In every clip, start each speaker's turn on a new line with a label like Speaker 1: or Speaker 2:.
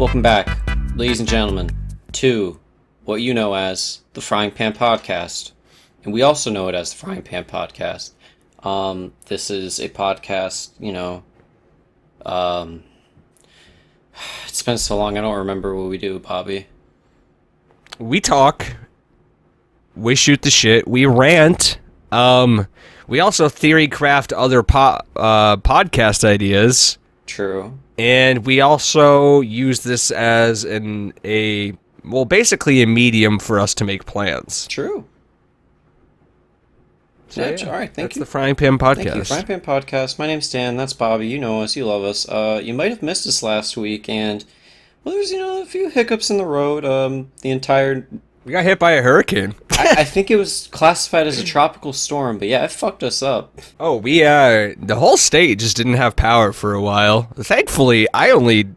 Speaker 1: Welcome back, ladies and gentlemen, to what you know as the Frying Pan Podcast. And we also know it as the Frying Pan Podcast. This is a podcast, it's been so long, I don't remember what we do, Bobby.
Speaker 2: We talk, we shoot the shit, we rant, we also theory craft other podcast ideas.
Speaker 1: True.
Speaker 2: And we also use this as basically a medium for us to make plans.
Speaker 1: True.
Speaker 2: So,
Speaker 1: yeah. All right, thank you.
Speaker 2: That's the Frying Pan Podcast.
Speaker 1: Thank you, Frying Pan Podcast. My name's Dan. That's Bobby. You know us. You love us. You might have missed us last week, and well, there's a few hiccups in the road.
Speaker 2: We got hit by a hurricane.
Speaker 1: I think it was classified as a tropical storm, but yeah, it fucked us up.
Speaker 2: Oh, the whole state just didn't have power for a while. Thankfully, I only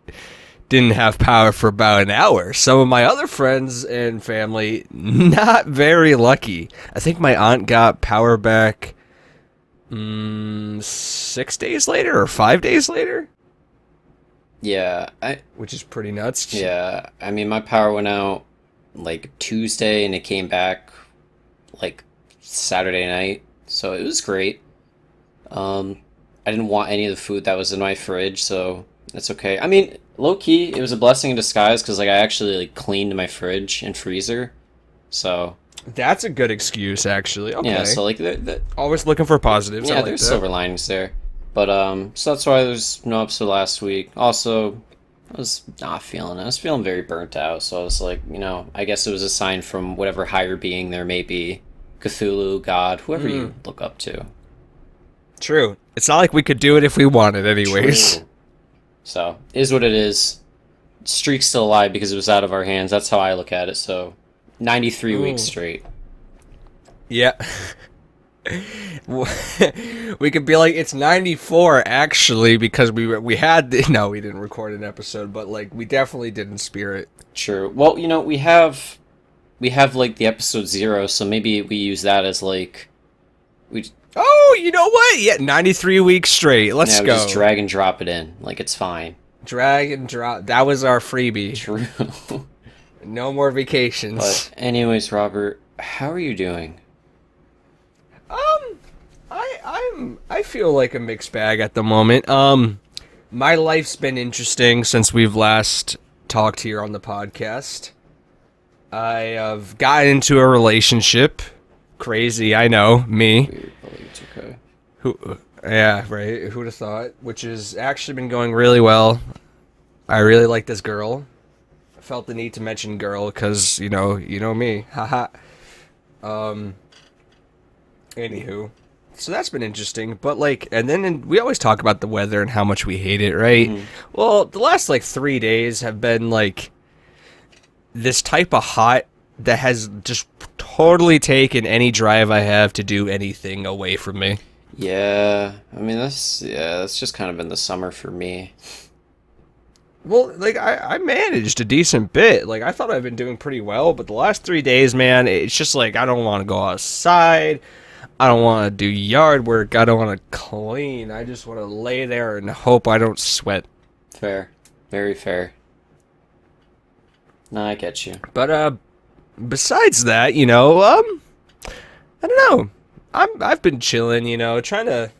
Speaker 2: didn't have power for about an hour. Some of my other friends and family, not very lucky. I think my aunt got power back 6 days later or 5 days later.
Speaker 1: Yeah,
Speaker 2: which is pretty nuts.
Speaker 1: Yeah, I mean, my power went out like Tuesday and it came back like Saturday night, so it was great. I didn't want any of the food that was in my fridge, so that's okay. I mean, low-key, it was a blessing in disguise because I actually cleaned my fridge and freezer, so
Speaker 2: that's a good excuse, actually. Okay.
Speaker 1: Yeah, so
Speaker 2: always looking for positives.
Speaker 1: Yeah, there's silver linings there, but so that's why there's no episode last week. Also, I was not feeling it. I was feeling very burnt out, so I was like, I guess it was a sign from whatever higher being there may be, Cthulhu, God, whoever you look up to.
Speaker 2: True. It's not like we could do it if we wanted, anyways.
Speaker 1: True. So, is what it is. Streak's still alive because it was out of our hands. That's how I look at it. So, 93 weeks straight.
Speaker 2: Yeah. We could be like, it's 94 actually, because we had no, we didn't record an episode, but like we definitely did in spirit.
Speaker 1: True. Well, we have like the episode 0, so maybe we use that as like
Speaker 2: Oh, you know what? Yeah, 93 weeks straight. Let's go.
Speaker 1: Just drag and drop it in. Like it's fine.
Speaker 2: Drag and drop. That was our freebie.
Speaker 1: True.
Speaker 2: No more vacations.
Speaker 1: But anyways, Robert, how are you doing?
Speaker 2: I feel like a mixed bag at the moment. My life's been interesting since we've last talked here on the podcast. I have gotten into a relationship. Crazy, I know, me.
Speaker 1: Weird, but it's okay.
Speaker 2: Yeah, right. Who'd have thought? Which has actually been going really well. I really like this girl. I felt the need to mention girl because you know me. Haha. Anywho. So that's been interesting, but and then we always talk about the weather and how much we hate it, right? Mm-hmm. Well, the last 3 days have been this type of hot that has just totally taken any drive I have to do anything away from me.
Speaker 1: Yeah, I mean that's just kind of been the summer for me.
Speaker 2: Well, I managed a decent bit. I thought I've been doing pretty well, but the last 3 days, man, it's just I don't want to go outside. I don't want to do yard work. I don't want to clean. I just want to lay there and hope I don't sweat.
Speaker 1: Fair. Very fair. No, I get you.
Speaker 2: But, besides that, I don't know. I've been chilling, trying to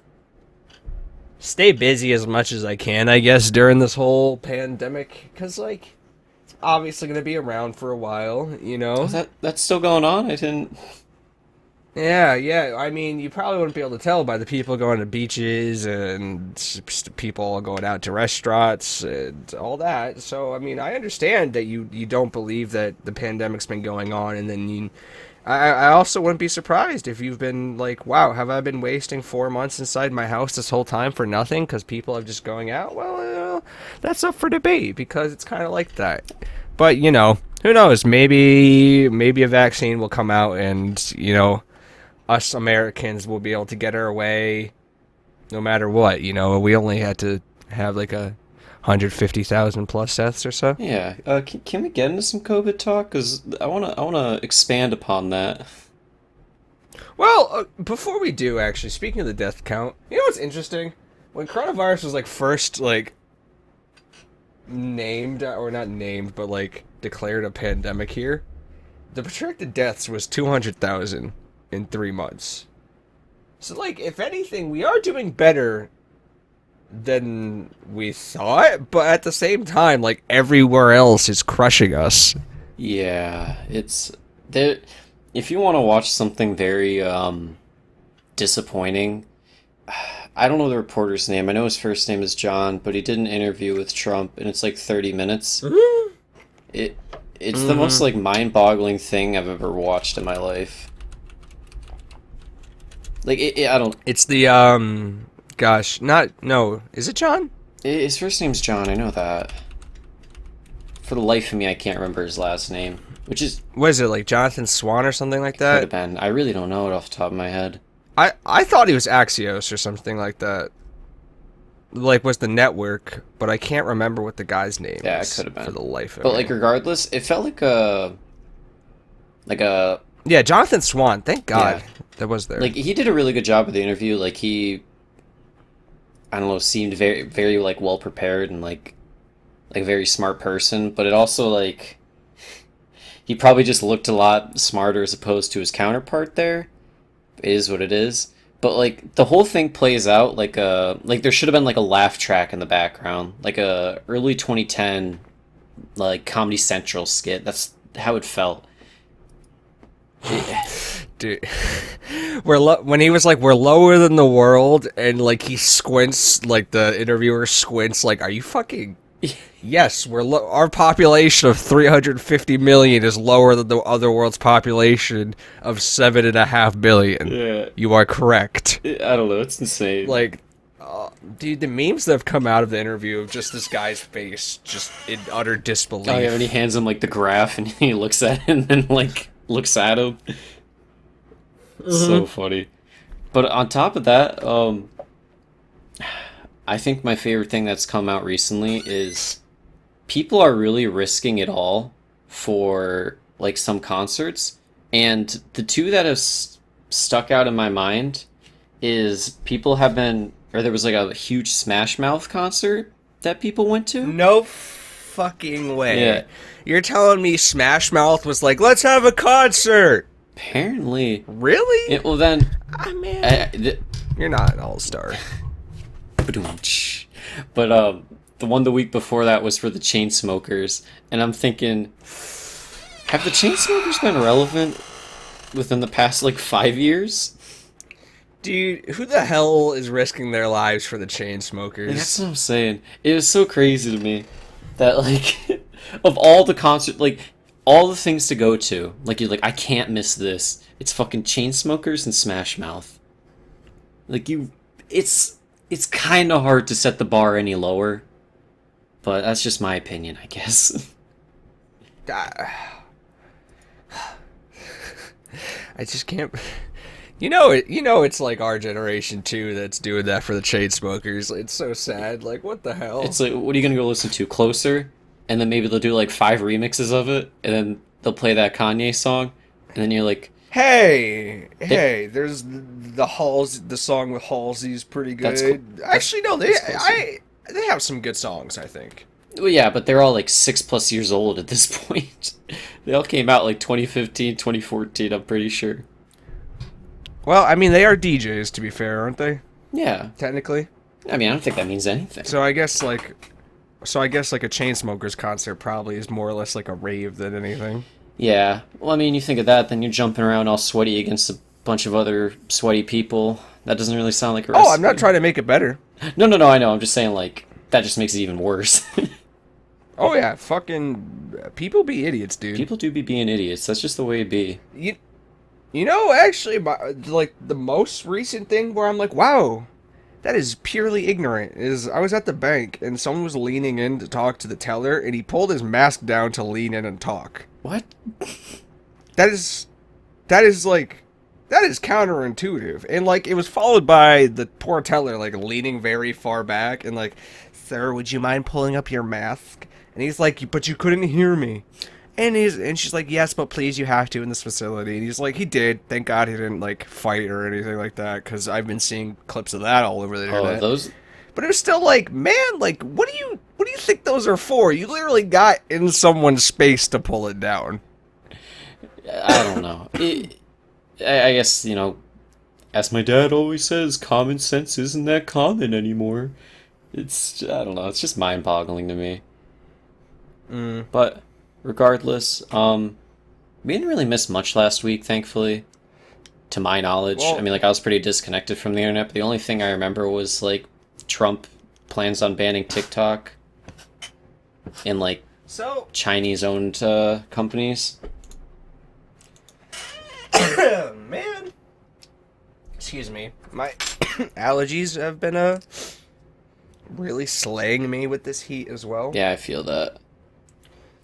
Speaker 2: stay busy as much as I can, I guess, during this whole pandemic. Because, it's obviously going to be around for a while,
Speaker 1: That's still going on? I didn't...
Speaker 2: Yeah. I mean, you probably wouldn't be able to tell by the people going to beaches and people going out to restaurants and all that. So, I mean, I understand that you don't believe that the pandemic's been going on, and then I also wouldn't be surprised if you've been wow, have I been wasting 4 months inside my house this whole time for nothing because people are just going out? Well, that's up for debate because it's kind of like that. But, who knows? Maybe a vaccine will come out and, us Americans will be able to get our way no matter what, we only had to have 150,000 plus deaths or so.
Speaker 1: Yeah. Can we get into some COVID talk? Because I wanna expand upon that.
Speaker 2: Well, before we do, actually, speaking of the death count, you know what's interesting? When coronavirus was first named, or not named, but like declared a pandemic here, the projected deaths was 200,000 in 3 months. So, like, if anything, we are doing better than we thought, but at the same time, like, everywhere else is crushing us.
Speaker 1: Yeah, it's there. If you want to watch something very disappointing, I don't know the reporter's name. I know his first name is John, but he did an interview with Trump, and it's like 30 minutes. It it's the most like mind-boggling thing I've ever watched in my life. Like I don't.
Speaker 2: It's the, gosh, not, no, is it John?
Speaker 1: His first name's John. I know that. For the life of me, I can't remember his last name, which is
Speaker 2: What is it, like Jonathan Swan or something like
Speaker 1: could have
Speaker 2: that?
Speaker 1: been. I really don't know it off the top of my head.
Speaker 2: I thought he was Axios or something like that. Like, was the network, but I can't remember what the guy's name
Speaker 1: Yeah, it
Speaker 2: is
Speaker 1: could have been.
Speaker 2: for the life of
Speaker 1: But
Speaker 2: me.
Speaker 1: like regardless, it felt like a
Speaker 2: Yeah, Jonathan Swan, thank God
Speaker 1: Yeah.
Speaker 2: that was there.
Speaker 1: like he did a really good job with the interview. Like he, I don't know, seemed very very like well prepared and like a very smart person. But it also like he probably just looked a lot smarter as opposed to his counterpart there. It is what it is. But like the whole thing plays out like there should have been like a laugh track in the background, like a early 2010 like Comedy Central skit. That's how it felt.
Speaker 2: Dude, when he was like, we're lower than the world, and like he squints, like the interviewer squints, like, are you fucking? Yes, our population of 350 million is lower than the other world's population of 7.5 billion.
Speaker 1: Yeah.
Speaker 2: You are correct.
Speaker 1: I don't know. It's insane.
Speaker 2: Like, dude, the memes that have come out of the interview of just this guy's face, just in utter disbelief.
Speaker 1: Oh yeah, when he hands him like the graph and he looks at it and then like looks at him. So funny. But on top of that, I think my favorite thing that's come out recently is people are really risking it all for like some concerts, and the two that have stuck out in my mind is people have been, or there was like a huge Smash Mouth concert that people went to.
Speaker 2: No fucking way.
Speaker 1: Yeah.
Speaker 2: You're telling me Smash Mouth was like, let's have a concert?
Speaker 1: Apparently.
Speaker 2: Really?
Speaker 1: Well then,
Speaker 2: Ah, man.
Speaker 1: I,
Speaker 2: You're not an all-star.
Speaker 1: but the one the week before that was for the Chainsmokers, and I'm thinking, have the Chainsmokers been relevant within the past like 5 years?
Speaker 2: Dude, who the hell is risking their lives for the Chainsmokers?
Speaker 1: That's what I'm saying. It was so crazy to me that like of all the concert, like all the things to go to, like you're like, I can't miss this. It's fucking Chainsmokers and Smash Mouth. Like it's kind of hard to set the bar any lower, but that's just my opinion, I guess.
Speaker 2: I just can't. It's like our generation too that's doing that for the Chainsmokers. It's so sad. Like, what the hell?
Speaker 1: It's like, what are you gonna go listen to? Closer, and then maybe they'll do like 5 remixes of it, and then they'll play that Kanye song, and then you're like,
Speaker 2: Hey, there's the song with Halsey's pretty good.
Speaker 1: That's cool.
Speaker 2: Actually, no,
Speaker 1: that's closer.
Speaker 2: they have some good songs, I think.
Speaker 1: well, yeah, but they're all like 6+ years old at this point. They all came out like 2015, 2014. I'm pretty sure.
Speaker 2: Well, I mean, they are DJs, to be fair, aren't they?
Speaker 1: Yeah,
Speaker 2: Technically.
Speaker 1: I mean, I don't think that means anything.
Speaker 2: So I guess like a Chainsmokers concert probably is more or less like a rave than anything.
Speaker 1: Yeah, well, I mean, you think of that, then you're jumping around all sweaty against a bunch of other sweaty people. That doesn't really sound like a
Speaker 2: Oh, I'm not
Speaker 1: recipe.
Speaker 2: trying to make it better.
Speaker 1: No, I know. I'm just saying, like, that just makes it even worse.
Speaker 2: Oh yeah, fucking people be idiots, dude.
Speaker 1: People do be being idiots. That's just the way it be.
Speaker 2: You know, actually, like the most recent thing where I'm like, wow, that is purely ignorant. Is I was at the bank and someone was leaning in to talk to the teller, and he pulled his mask down to lean in and talk.
Speaker 1: What?
Speaker 2: That is counterintuitive, and like it was followed by the poor teller like leaning very far back and like, sir, would you mind pulling up your mask? And he's like, but you couldn't hear me. And she's like, yes, but please, you have to in this facility. And he's like, he did. Thank God he didn't like fight or anything like that, because I've been seeing clips of that all over the
Speaker 1: Oh,
Speaker 2: internet.
Speaker 1: those.
Speaker 2: But it was still like, man, like, what do you think those are for? You literally got in someone's space to pull it down.
Speaker 1: I don't know. I guess, as my dad always says, common sense isn't that common anymore. I don't know, it's just mind-boggling to me.
Speaker 2: Mm.
Speaker 1: But regardless, we didn't really miss much last week, thankfully, to my knowledge.
Speaker 2: Well,
Speaker 1: I mean, like, I was pretty disconnected from the internet, but the only thing I remember was, like, Trump plans on banning TikTok in, like,
Speaker 2: so
Speaker 1: Chinese-owned companies.
Speaker 2: man, excuse me, my allergies have been really slaying me with this heat as well.
Speaker 1: Yeah, I feel that.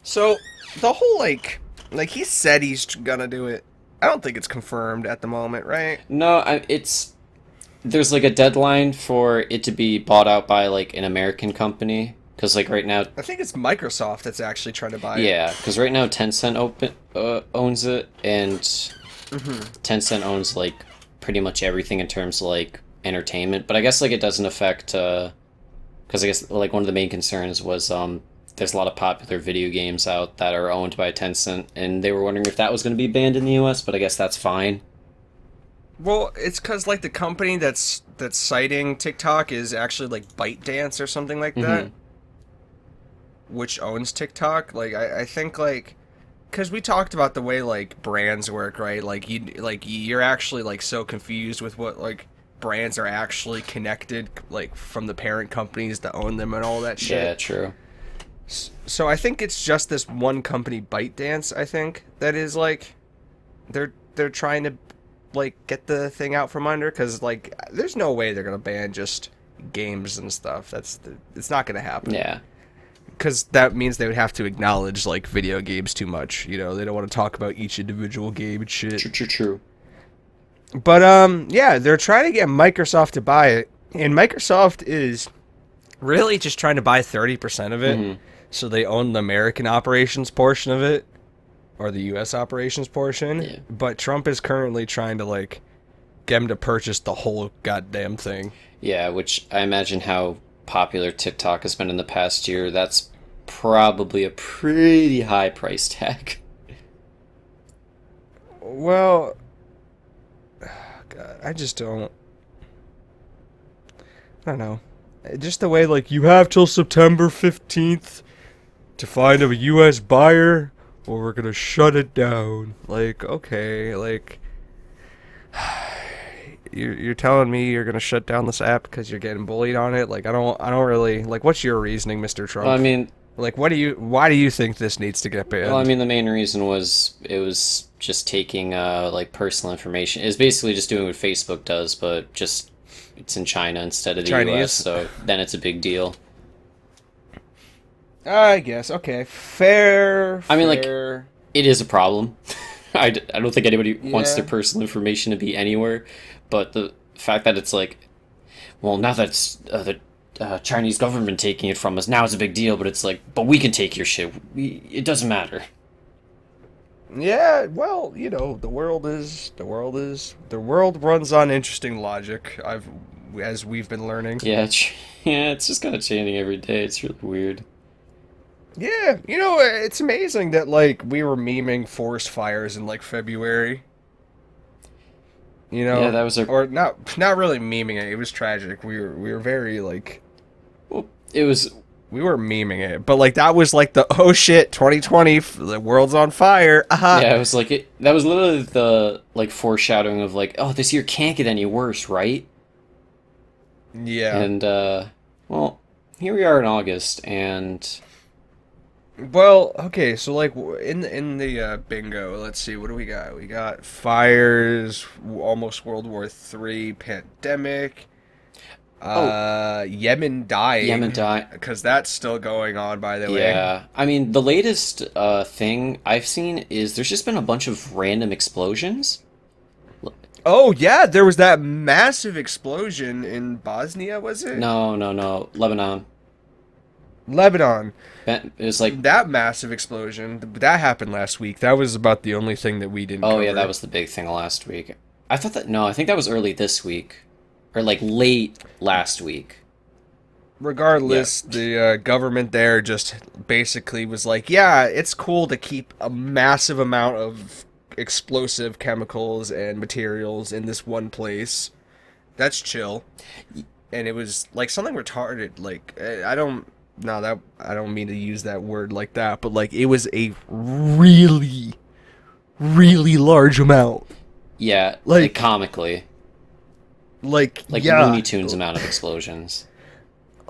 Speaker 2: So the whole he said he's gonna do it. I don't think it's confirmed at the moment, right?
Speaker 1: No, there's like a deadline for it to be bought out by like an American company because like right now,
Speaker 2: I think it's Microsoft that's actually trying to buy it.
Speaker 1: yeah, because right now Tencent owns it, and Tencent owns like pretty much everything in terms of like entertainment. But I guess like it doesn't affect because I guess like one of the main concerns was there's a lot of popular video games out that are owned by Tencent, and they were wondering if that was going to be banned in the U.S. But I guess that's fine.
Speaker 2: Well, it's because like the company that's citing TikTok is actually like ByteDance or something like that, which owns TikTok. Like I think like because we talked about the way like brands work, right? Like you're actually like so confused with what like brands are actually connected like from the parent companies that own them and all that shit.
Speaker 1: Yeah, true.
Speaker 2: So I think it's just this one company, ByteDance, I think, that is like they're trying to like get the thing out from under, because like there's no way they're gonna ban just games and stuff. It's not gonna happen.
Speaker 1: Yeah.
Speaker 2: Because that means they would have to acknowledge like video games too much. They don't want to talk about each individual game and shit.
Speaker 1: True.
Speaker 2: But yeah, they're trying to get Microsoft to buy it, and Microsoft is really just trying to buy 30% of it. So they own the American operations portion of it, or the U.S. operations portion.
Speaker 1: Yeah.
Speaker 2: But Trump is currently trying to like get him to purchase the whole goddamn thing.
Speaker 1: Yeah, which I imagine how popular TikTok has been in the past year. That's probably a pretty high price tag.
Speaker 2: Well, God, I don't know. Just the way like you have till September 15th to find a U.S. buyer, or we're gonna shut it down. Like, okay, like you're telling me you're gonna shut down this app because you're getting bullied on it? Like, I don't really like. What's your reasoning, Mr. Trump?
Speaker 1: Well, I mean,
Speaker 2: like, why do you think this needs to get banned?
Speaker 1: well, I mean, the main reason was it was just taking like personal information. It's basically just doing what Facebook does, but just it's in China instead of the
Speaker 2: Chinese.
Speaker 1: US, so then it's a big deal.
Speaker 2: I guess. Okay, fair.
Speaker 1: I mean, like,
Speaker 2: fair.
Speaker 1: it is a problem. I don't think anybody wants
Speaker 2: Yeah.
Speaker 1: their personal information to be anywhere, but the fact that it's like, well, now that it's the Chinese government taking it from us, now it's a big deal, but it's like, but we can take your shit. It doesn't matter.
Speaker 2: Yeah, well, the world runs on interesting logic. As we've been learning.
Speaker 1: Yeah, it's just kind of changing every day. It's really weird.
Speaker 2: Yeah, it's amazing that like we were memeing forest fires in like February.
Speaker 1: Yeah, that was
Speaker 2: or not really memeing it. It was tragic. We were very like
Speaker 1: well, it was.
Speaker 2: we were memeing it, but like that was like the oh shit 2020 the world's on fire.
Speaker 1: Yeah, it was like that was literally the like foreshadowing of like, oh, this year can't get any worse, right?
Speaker 2: Yeah.
Speaker 1: And well, here we are in August, and
Speaker 2: Well, okay, so like in the bingo, let's see, what do we got? We got fires, almost World War III, pandemic, Yemen dying, because that's still going on, by the way.
Speaker 1: yeah. I mean, the latest thing I've seen is there's just been a bunch of random explosions.
Speaker 2: Oh yeah, there was that massive explosion in Bosnia, was it?
Speaker 1: No, Lebanon.
Speaker 2: Lebanon.
Speaker 1: It was like,
Speaker 2: That massive explosion that happened last week. That was about the only thing that we didn't.
Speaker 1: oh
Speaker 2: cover.
Speaker 1: yeah, that was the big thing last week. I thought that, no, I think that was early this week, or like late last week.
Speaker 2: regardless, the government there just basically was like, yeah, it's cool to keep a massive amount of explosive chemicals and materials in this one place. That's chill. And it was like something retarded. Like I don't no that I don't mean to use that word like that, but like it was a really, really large amount.
Speaker 1: Yeah,
Speaker 2: Like
Speaker 1: comically,
Speaker 2: like
Speaker 1: like
Speaker 2: yeah.
Speaker 1: Looney Tunes amount of explosions.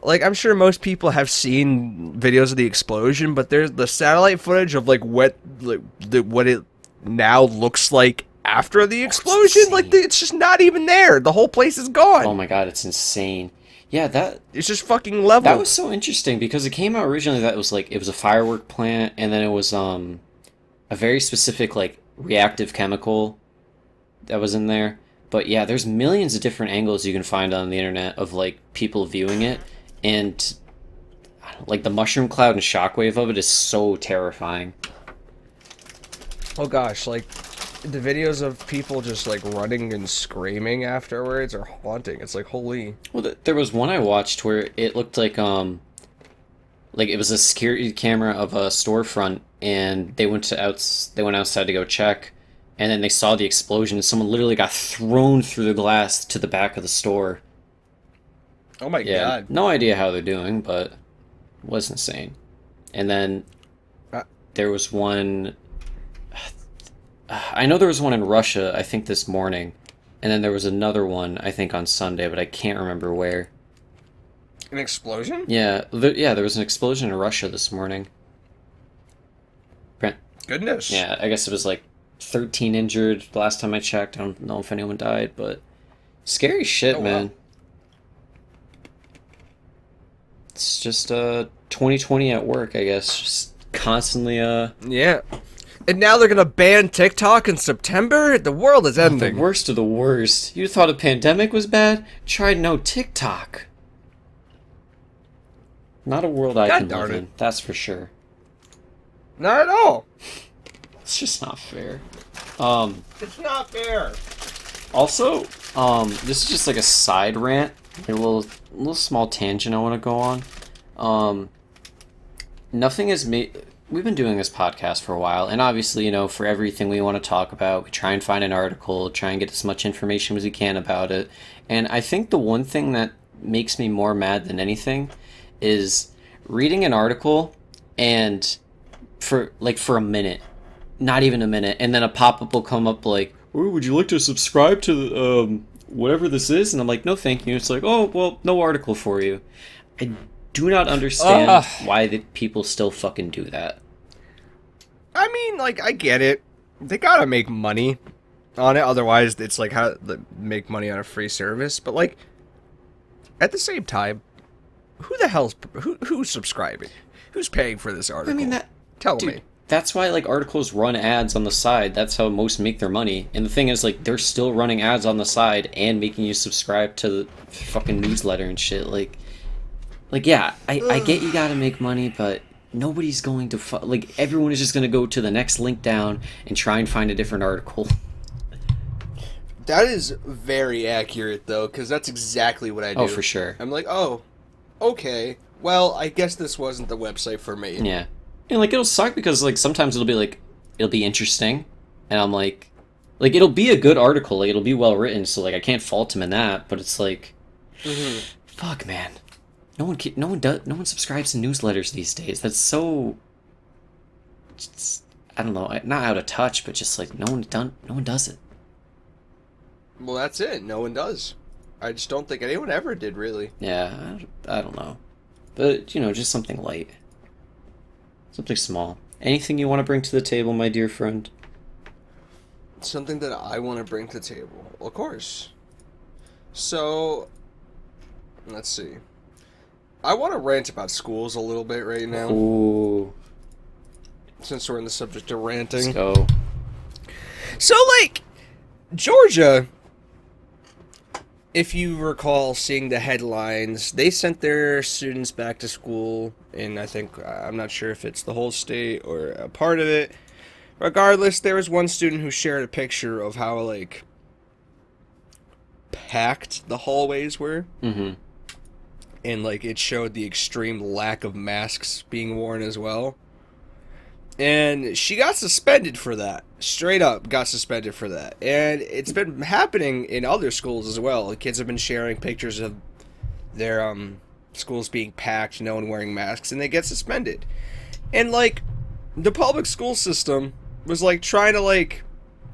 Speaker 2: Like I'm sure most people have seen videos of the explosion, but there's the satellite footage of like what what it now looks like after the explosion. Like
Speaker 1: insane.
Speaker 2: it's just not even there. The whole place is gone.
Speaker 1: Oh my god, it's insane. Yeah, that
Speaker 2: It's just fucking level.
Speaker 1: that was so interesting because it came out originally that it was a firework plant, and then it was a very specific like reactive chemical that was in there. But yeah, there's millions of different angles you can find on the internet of like people viewing it, and like the mushroom cloud and shockwave of it is so terrifying.
Speaker 2: Oh gosh, like the videos of people just like running and screaming afterwards are haunting. It's like holy.
Speaker 1: Well, there was one I watched where it looked like it was a security camera of a storefront, and they went outside to go check, and then they saw the explosion, and someone literally got thrown through the glass to the back of the store.
Speaker 2: Oh my
Speaker 1: Yeah,
Speaker 2: god.
Speaker 1: no idea how they're doing, but it was insane. And then
Speaker 2: Uh,
Speaker 1: there was one. I know there was one in Russia, I think this morning, and then there was another one, I think on Sunday, but I can't remember where.
Speaker 2: An explosion?
Speaker 1: Yeah, there was an explosion in Russia this morning. Brent,
Speaker 2: Goodness.
Speaker 1: yeah, I guess it was like 13 injured the last time I checked. I don't know if anyone died, but scary shit,
Speaker 2: Oh, wow.
Speaker 1: man. It's just 2020 at work, I guess. Just constantly
Speaker 2: Yeah. And now they're gonna ban TikTok in September? The world is
Speaker 1: the
Speaker 2: ending.
Speaker 1: worst of the worst. You thought a pandemic was bad? Try no TikTok. Not a world I
Speaker 2: God
Speaker 1: can
Speaker 2: darn
Speaker 1: live
Speaker 2: it.
Speaker 1: in, that's for sure.
Speaker 2: Not at all.
Speaker 1: It's just not fair.
Speaker 2: It's not fair.
Speaker 1: Also, this is just like a side rant, a little small tangent I want to go on. Nothing has made. We've been doing this podcast for a while, and obviously, for everything we want to talk about, we try and find an article, try and get as much information as we can about it. And I think the one thing that makes me more mad than anything is reading an article and for a minute, not even a minute, and then a pop-up will come up like, "Oh, would you like to subscribe to whatever this is?" And I'm like, "No, thank you." It's like, "Oh, well, no article for you." I do not understand
Speaker 2: Ugh.
Speaker 1: why the people still fucking do that.
Speaker 2: I mean, like, I get it. They gotta make money on it, otherwise it's like how to make money on a free service. But like, at the same time, who the hell's who's subscribing? Who's paying for this article?
Speaker 1: I mean that.
Speaker 2: Tell
Speaker 1: Dude,
Speaker 2: me.
Speaker 1: that's why like articles run ads on the side. That's how most make their money. And the thing is, like, they're still running ads on the side and making you subscribe to the fucking newsletter and shit. Like yeah, I get you gotta make money, but nobody's going to like everyone is just gonna go to the next link down and try and find a different article.
Speaker 2: That is very accurate, though, because that's exactly what I do.
Speaker 1: Oh, for sure.
Speaker 2: I'm like, oh, okay. Well, I guess this wasn't the website for me.
Speaker 1: Yeah, and like it'll suck because like sometimes it'll be interesting, and I'm like it'll be a good article, like it'll be well written, so like I can't fault him in that. But it's like, fuck, man. No one subscribes to newsletters these days. That's so. Just, I don't know, not out of touch, but just like no one does it.
Speaker 2: Well, that's it. No one does. I just don't think anyone ever did, really.
Speaker 1: Yeah, I don't know, but just something light, something small. Anything you want to bring to the table, my dear friend?
Speaker 2: Something that I want to bring to the table. Of course. So, let's see. I want to rant about schools a little bit right now,
Speaker 1: Ooh,
Speaker 2: since we're in the subject of
Speaker 1: let's
Speaker 2: ranting.
Speaker 1: go.
Speaker 2: So, like, Georgia, if you recall seeing the headlines, they sent their students back to school, and I think, I'm not sure if it's the whole state or a part of it. Regardless, there was one student who shared a picture of how, like, packed the hallways were.
Speaker 1: Mm-hmm.
Speaker 2: and like it showed the extreme lack of masks being worn as well. And she got suspended for that. Straight up got suspended for that. And it's been happening in other schools as well. Kids have been sharing pictures of their schools being packed, no one wearing masks, and they get suspended. And like the public school system was like trying to like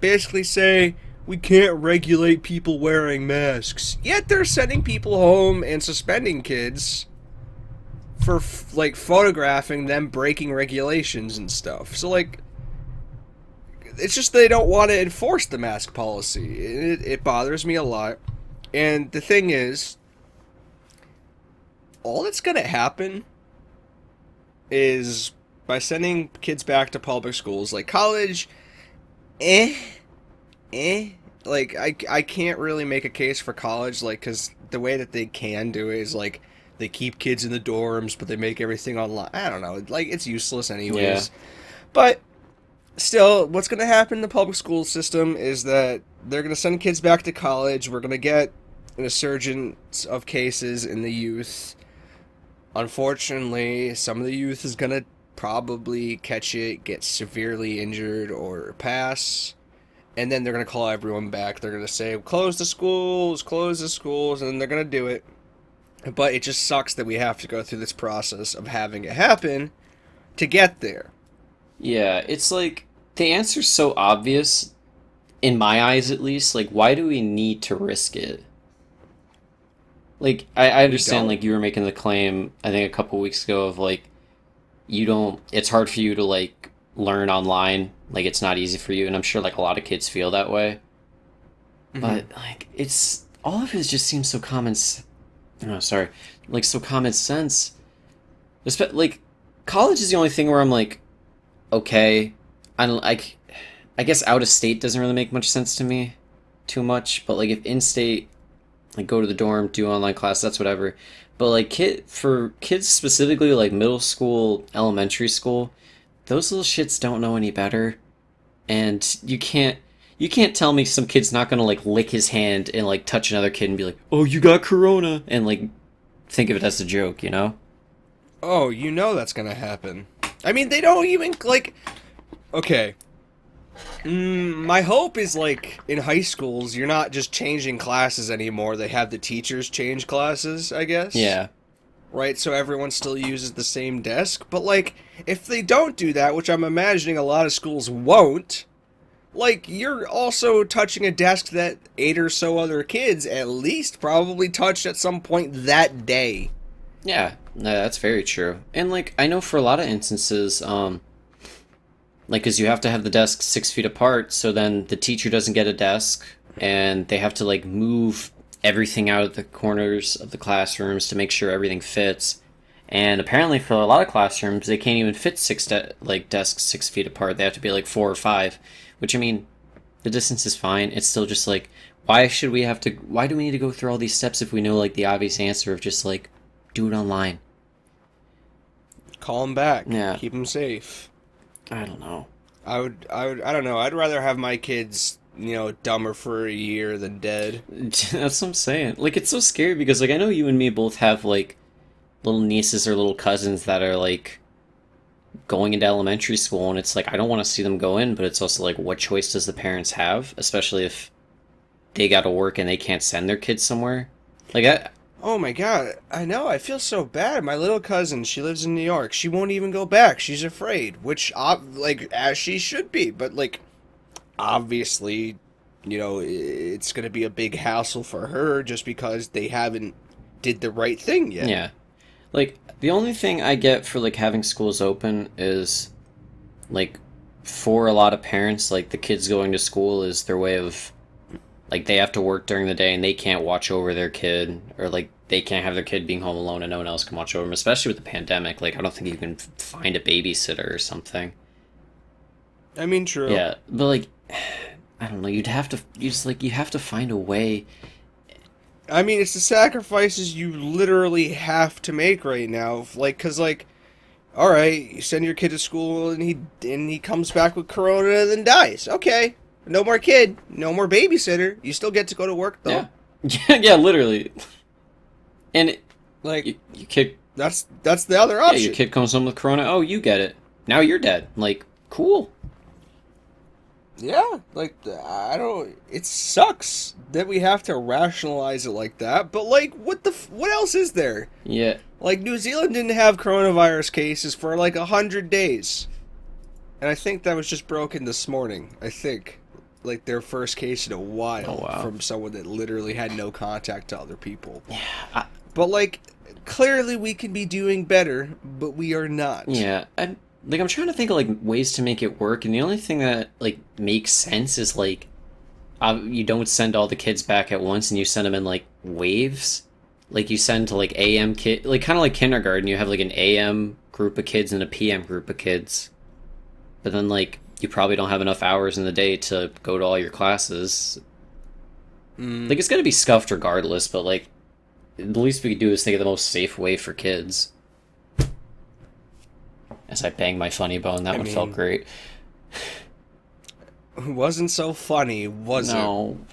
Speaker 2: basically say we can't regulate people wearing masks. Yet they're sending people home and suspending kids for like photographing them breaking regulations and stuff. So like it's just they don't want to enforce the mask policy. It bothers me a lot. And the thing is, all that's going to happen is by sending kids back to public schools, like college, like I can't really make a case for college, like, because the way that they can do it is like they keep kids in the dorms, but they make everything online. I don't know, like it's useless anyways.
Speaker 1: Yeah.
Speaker 2: But still, what's going to happen in the public school system is that they're going to send kids back to college. We're going to get an resurgence of cases in the youth. Unfortunately, some of the youth is going to probably catch it, get severely injured, or pass. And then they're going to call everyone back. They're going to say, close the schools, and then they're going to do it. But it just sucks that we have to go through this process of having it happen to get there.
Speaker 1: Yeah, it's like the answer's so obvious, in my eyes at least. Like, why do we need to risk it? Like, I understand, like, you were making the claim, I think a couple weeks ago, of, like, it's hard for you to, like, learn online. Like, it's not easy for you, and I'm sure, like, a lot of kids feel that way. Mm-hmm. But, like, all of it just seems so so common sense. Like, college is the only thing where I'm, like, okay, I guess out of state doesn't really make much sense to me too much, but, like, if in-state, like, go to the dorm, do online class, that's whatever. But, like, for kids specifically, like, middle school, elementary school, those little shits don't know any better. And you can't tell me some kid's not gonna, like, lick his hand and, like, touch another kid and be like, oh, you got corona, and, like, think of it as a joke, you know?
Speaker 2: Oh, you know that's gonna happen. I mean, they don't even, like... Okay. My hope is, like, in high schools, you're not just changing classes anymore. They have the teachers change classes, I guess.
Speaker 1: Yeah.
Speaker 2: Right, so everyone still uses the same desk. But, like, if they don't do that, which I'm imagining a lot of schools won't, like, you're also touching a desk that 8 or so other kids at least probably touched at some point that day.
Speaker 1: Yeah, no, that's very true. And, like, I know for a lot of instances, like, because you have to have the desks 6 feet apart, so then the teacher doesn't get a desk, and they have to, like, move everything out of the corners of the classrooms to make sure everything fits. And apparently for a lot of classrooms, they can't even fit desks 6 feet apart. They have to be, like, 4 or 5, which, I mean, the distance is fine. It's still just, like, why do we need to go through all these steps if we know, like, the obvious answer of just, like, do it online?
Speaker 2: Call them back.
Speaker 1: Yeah.
Speaker 2: Keep them safe.
Speaker 1: I don't know.
Speaker 2: I don't know. I'd rather have my kids, dumber for a year than dead.
Speaker 1: That's what I'm saying. Like, it's so scary because, like, I know you and me both have, like, little nieces or little cousins that are, like, going into elementary school, and it's like, I don't want to see them go in, but it's also like, what choice does the parents have? Especially if they got to work and they can't send their kids somewhere. Like,
Speaker 2: Oh my god, I know, I feel so bad. My little cousin, she lives in New York. She won't even go back. She's afraid, which, like, as she should be. But, like, obviously, it's going to be a big hassle for her just because they haven't did the right thing yet.
Speaker 1: Yeah. Like, the only thing I get for, like, having schools open is, like, for a lot of parents, like, the kids going to school is their way of... Like, they have to work during the day and they can't watch over their kid, or, like, they can't have their kid being home alone and no one else can watch over them, especially with the pandemic. Like, I don't think you can find a babysitter or something.
Speaker 2: I mean, true.
Speaker 1: Yeah, but, like, I don't know, you have to find a way.
Speaker 2: I mean, it's the sacrifices you literally have to make right now. Like, because, like, all right, you send your kid to school and he comes back with corona and then dies. Okay. No more kid, no more babysitter. You still get to go to work, though.
Speaker 1: Yeah, yeah, literally. And
Speaker 2: Like
Speaker 1: your kid,
Speaker 2: that's the other
Speaker 1: yeah, your
Speaker 2: option.
Speaker 1: kid comes home with corona. Oh, you get it. Now you're dead. Like, cool.
Speaker 2: Yeah, like I don't. It sucks that we have to rationalize it like that. But like, what else is there?
Speaker 1: Yeah,
Speaker 2: Like New Zealand didn't have coronavirus cases for like 100 days, and I think that was just broken this morning. I think, like their first case in a
Speaker 1: oh
Speaker 2: while
Speaker 1: wow.
Speaker 2: from someone that literally had no contact to other people.
Speaker 1: I,
Speaker 2: But like, clearly we can be doing better, but we are not.
Speaker 1: yeah, I'm trying to think of like ways to make it work, and the only thing that like makes sense is like you don't send all the kids back at once, and you send them in like waves. Like you send to like AM kid, like kind of like kindergarten. You have like an AM group of kids and a PM group of kids, but then like you probably don't have enough hours in the day to go to all your classes.
Speaker 2: Mm,
Speaker 1: Like it's gonna be scuffed regardless, but like the least we could do is think of the most safe way for kids. As I banged my funny bone, that
Speaker 2: I
Speaker 1: one felt
Speaker 2: mean,
Speaker 1: great.
Speaker 2: wasn't so funny, was it?
Speaker 1: No,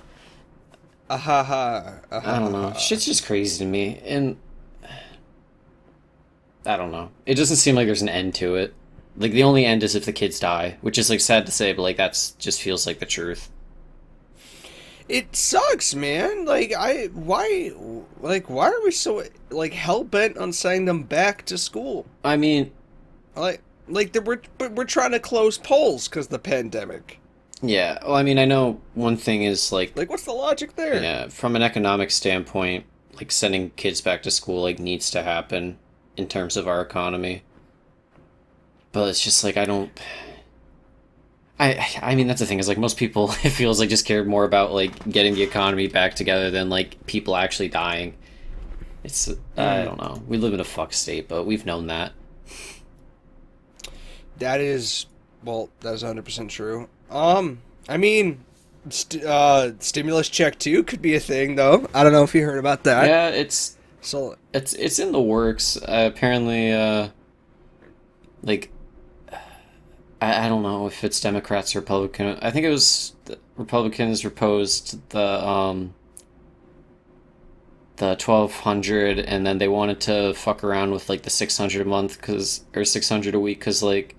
Speaker 2: Ah ha ha. Ah
Speaker 1: I
Speaker 2: ha
Speaker 1: don't
Speaker 2: ha
Speaker 1: know.
Speaker 2: ha.
Speaker 1: Shit's just crazy to me, and I don't know. It doesn't seem like there's an end to it. Like the only end is if the kids die, which is like sad to say, but like that's just feels like the truth.
Speaker 2: It sucks, man. Why are we so like hell bent on sending them back to school?
Speaker 1: I mean,
Speaker 2: We're trying to close polls because the pandemic.
Speaker 1: yeah. Well, I mean, I know one thing is like,
Speaker 2: Like, what's the logic there?
Speaker 1: yeah, from an economic standpoint, like sending kids back to school like needs to happen in terms of our economy. But it's just like I don't. I mean that's the thing is like most people it feels like just cared more about like getting the economy back together than like people actually dying. It's I
Speaker 2: Mm,
Speaker 1: don't know. We live in a fuck state, but we've known that.
Speaker 2: that is, well, that's 100% true. I mean, stimulus check two could be a thing though. I don't know if you heard about that.
Speaker 1: Yeah,
Speaker 2: So,
Speaker 1: it's in the works. Apparently, like I don't know if it's Democrats or Republican. I think it was the Republicans proposed the 1200, and then they wanted to fuck around with like the 600 a month cuz or 600 a week cuz like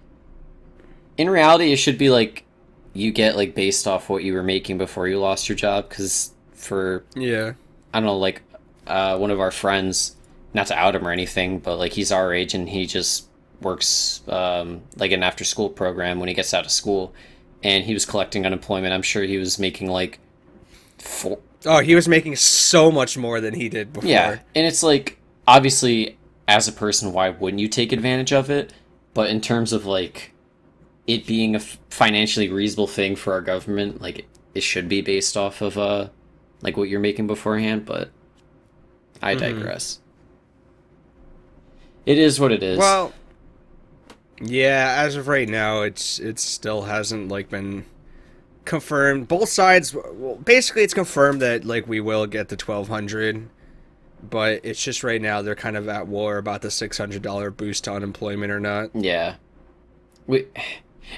Speaker 1: in reality it should be like you get like based off what you were making before you lost your job cuz for
Speaker 2: yeah.
Speaker 1: I don't know like one of our friends, not to out him or anything, but like he's our age and he just works like an after school program when he gets out of school, and he was collecting unemployment. I'm sure he was making like four.
Speaker 2: Oh, he was making so much more than he did
Speaker 1: Yeah,
Speaker 2: before.
Speaker 1: and it's like obviously as a person, why wouldn't you take advantage of it? But in terms of like it being a financially reasonable thing for our government, like it should be based off of like what you're making beforehand. But I
Speaker 2: Hmm.
Speaker 1: digress. It is what it is.
Speaker 2: Well, yeah, as of right now, it still hasn't like been confirmed. Both sides, well, basically, it's confirmed that like we will get the 1,200, but it's just right now they're kind of at war about the $600 boost to unemployment or not.
Speaker 1: Yeah. We,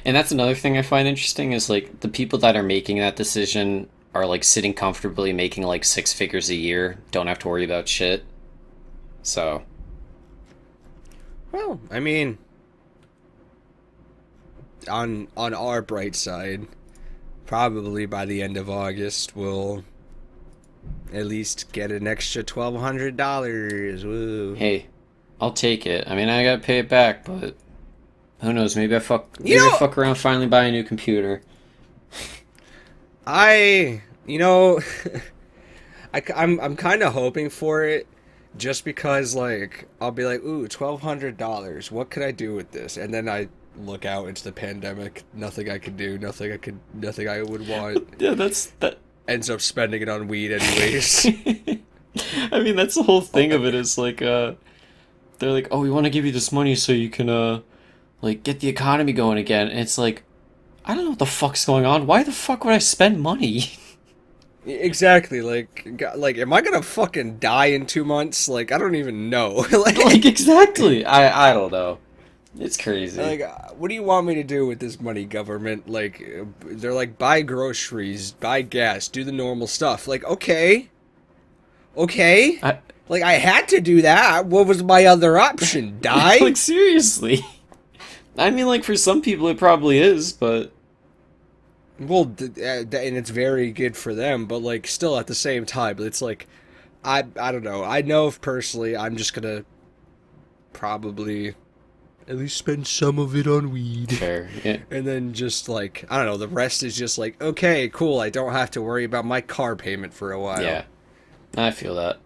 Speaker 1: and that's another thing I find interesting is like the people that are making that decision are like sitting comfortably making like six figures a year, don't have to worry about shit. So,
Speaker 2: Well, I mean, on our bright side, probably by the end of August, we'll at least get an extra $1,200. Woo!
Speaker 1: hey, I'll take it. I mean, I gotta pay it back, but who knows?
Speaker 2: You
Speaker 1: Maybe I
Speaker 2: know,
Speaker 1: fuck around, finally buy a new computer.
Speaker 2: you know, I'm kind of hoping for it, just because like I'll be like, ooh, $1,200. What could I do with this? And then I look out into the pandemic. Nothing I could do. Nothing I would want.
Speaker 1: Yeah, that's that.
Speaker 2: Ends up spending it on weed anyways.
Speaker 1: I mean, that's the whole thing of it is like, they're like, oh, we want to give you this money so you can, like, get the economy going again. And it's like, I don't know what the fuck's going on. Why the fuck would I spend money?
Speaker 2: Exactly. Like, am I gonna fucking die in 2 months? Like, I don't even know.
Speaker 1: Like, exactly. I don't know. It's crazy.
Speaker 2: What do you want me to do with this money, government? Like, they're like, buy groceries, buy gas, do the normal stuff. Like, okay, okay,
Speaker 1: I,
Speaker 2: Like, I had to do that. What was my other option? Die?
Speaker 1: Like, seriously. I mean, like, for some people it probably is, but
Speaker 2: Well, and it's very good for them, but like still at the same time, it's like I don't know. I know if personally I'm just gonna probably at least spend some of it on weed,
Speaker 1: fair. Yeah.
Speaker 2: and then just like I don't know. The rest is just like okay, cool. I don't have to worry about my car payment for a while.
Speaker 1: Yeah. I feel that.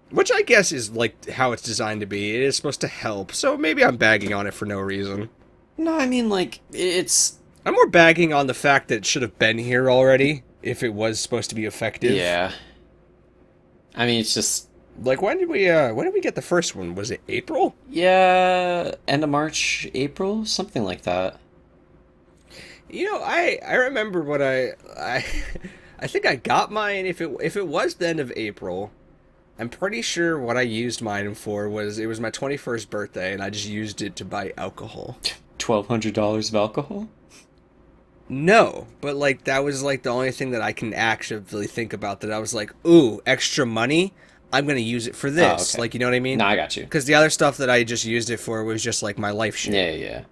Speaker 2: Which I guess is like how it's designed to be. It is supposed to help, so maybe I'm bagging on it for no reason.
Speaker 1: No, I mean, like, it's...
Speaker 2: I'm more bagging on the fact that it should have been here already if it was supposed to be effective.
Speaker 1: Yeah. I mean, it's just...
Speaker 2: Like when did we get the first one? Was it April?
Speaker 1: Yeah, end of March, April, something like that.
Speaker 2: You know, I remember what I I think I got mine if it was the end of April. I'm pretty sure what I used mine for was it was my 21st birthday and I just used it to buy alcohol.
Speaker 1: $1,200 of alcohol?
Speaker 2: No, but like that was like the only thing that I can actively think about that I was like, "Ooh, extra money. I'm going to use it for this."
Speaker 1: Okay.
Speaker 2: Like, you know what I mean?
Speaker 1: No, I got you.
Speaker 2: Cuz the other stuff that I just used it for was just like my life shit.
Speaker 1: Yeah, yeah.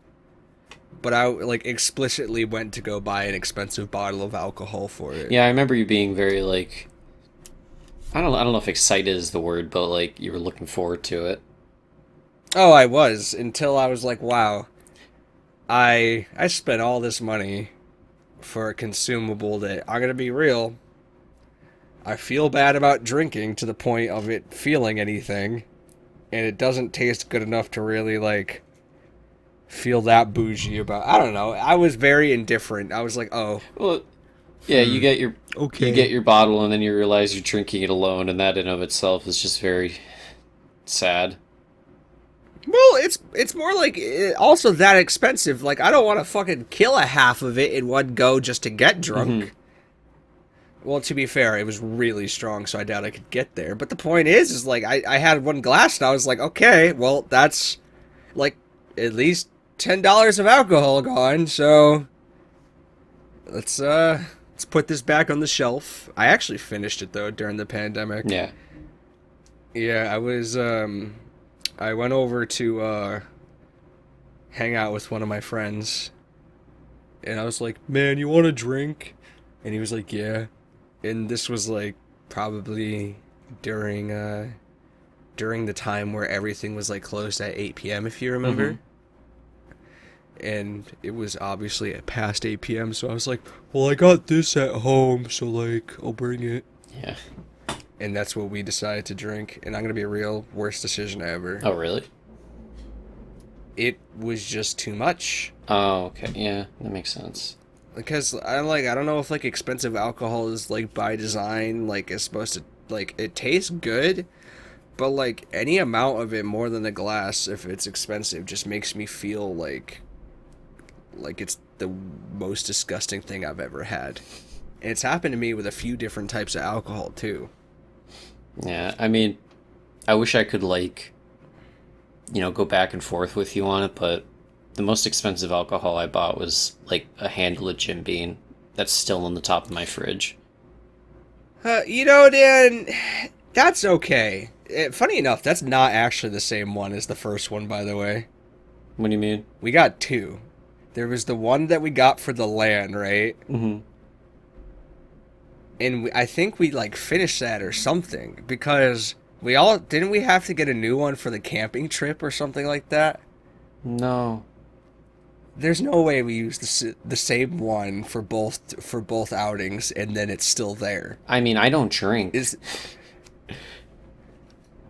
Speaker 2: But I like explicitly went to go buy an expensive bottle of alcohol for it.
Speaker 1: Yeah, I remember you being very, like... I don't know if excited is the word, but, like, you were looking forward to it.
Speaker 2: Oh, I was until I was like, wow, I spent all this money for a consumable that I'm gonna be real. I feel bad about drinking to the point of it feeling anything, and it doesn't taste good enough to really like feel that bougie about. I don't know. I was very indifferent. I was like, oh,
Speaker 1: Well, yeah, you get your
Speaker 2: okay.
Speaker 1: you get your bottle, and then you realize you're drinking it alone, and that in of itself is just very sad.
Speaker 2: Well, it's more like also that expensive. Like I don't want to fucking kill a half of it in one go just to get drunk.
Speaker 1: Mhm.
Speaker 2: Well, to be fair, it was really strong, so I doubt I could get there. But the point is like I had one glass and I was like, okay, well that's like at least $10 of alcohol gone. So let's put this back on the shelf. I actually finished it though during the pandemic.
Speaker 1: Yeah.
Speaker 2: Yeah, I went over to hang out with one of my friends, and I was like, "Man, you want a drink?" And he was like, "Yeah." And this was like probably during the time where everything was like closed at 8 p.m. if you remember. And it was obviously at past 8 p.m. So I was like, "Well, I got this at home, so like I'll bring it."
Speaker 1: Yeah.
Speaker 2: And that's what we decided to drink. And I'm gonna be real, worst decision ever.
Speaker 1: Oh, really?
Speaker 2: It was just too much.
Speaker 1: Oh, okay. Yeah, that makes sense.
Speaker 2: Because I don't know if like expensive alcohol is like by design like it's supposed to like it tastes good, but like any amount of it more than a glass if it's expensive just makes me feel like it's the most disgusting thing I've ever had. And it's happened to me with a few different types of alcohol too.
Speaker 1: Yeah, I mean, I wish I could, like, go back and forth with you on it, but the most expensive alcohol I bought was, like, a handle of Jim Beam. That's still on the top of my fridge.
Speaker 2: Dan, that's okay. Funny enough, that's not actually the same one as the first one, by the way.
Speaker 1: What do you mean?
Speaker 2: We got two. There was the one that we got for the LAN, right?
Speaker 1: Mm-hmm.
Speaker 2: And I think we like finished that or something because we all didn't we have to get a new one for the camping trip or something like that?
Speaker 1: No.
Speaker 2: There's no way we used the same one for both outings and then it's still there.
Speaker 1: I mean, I don't drink.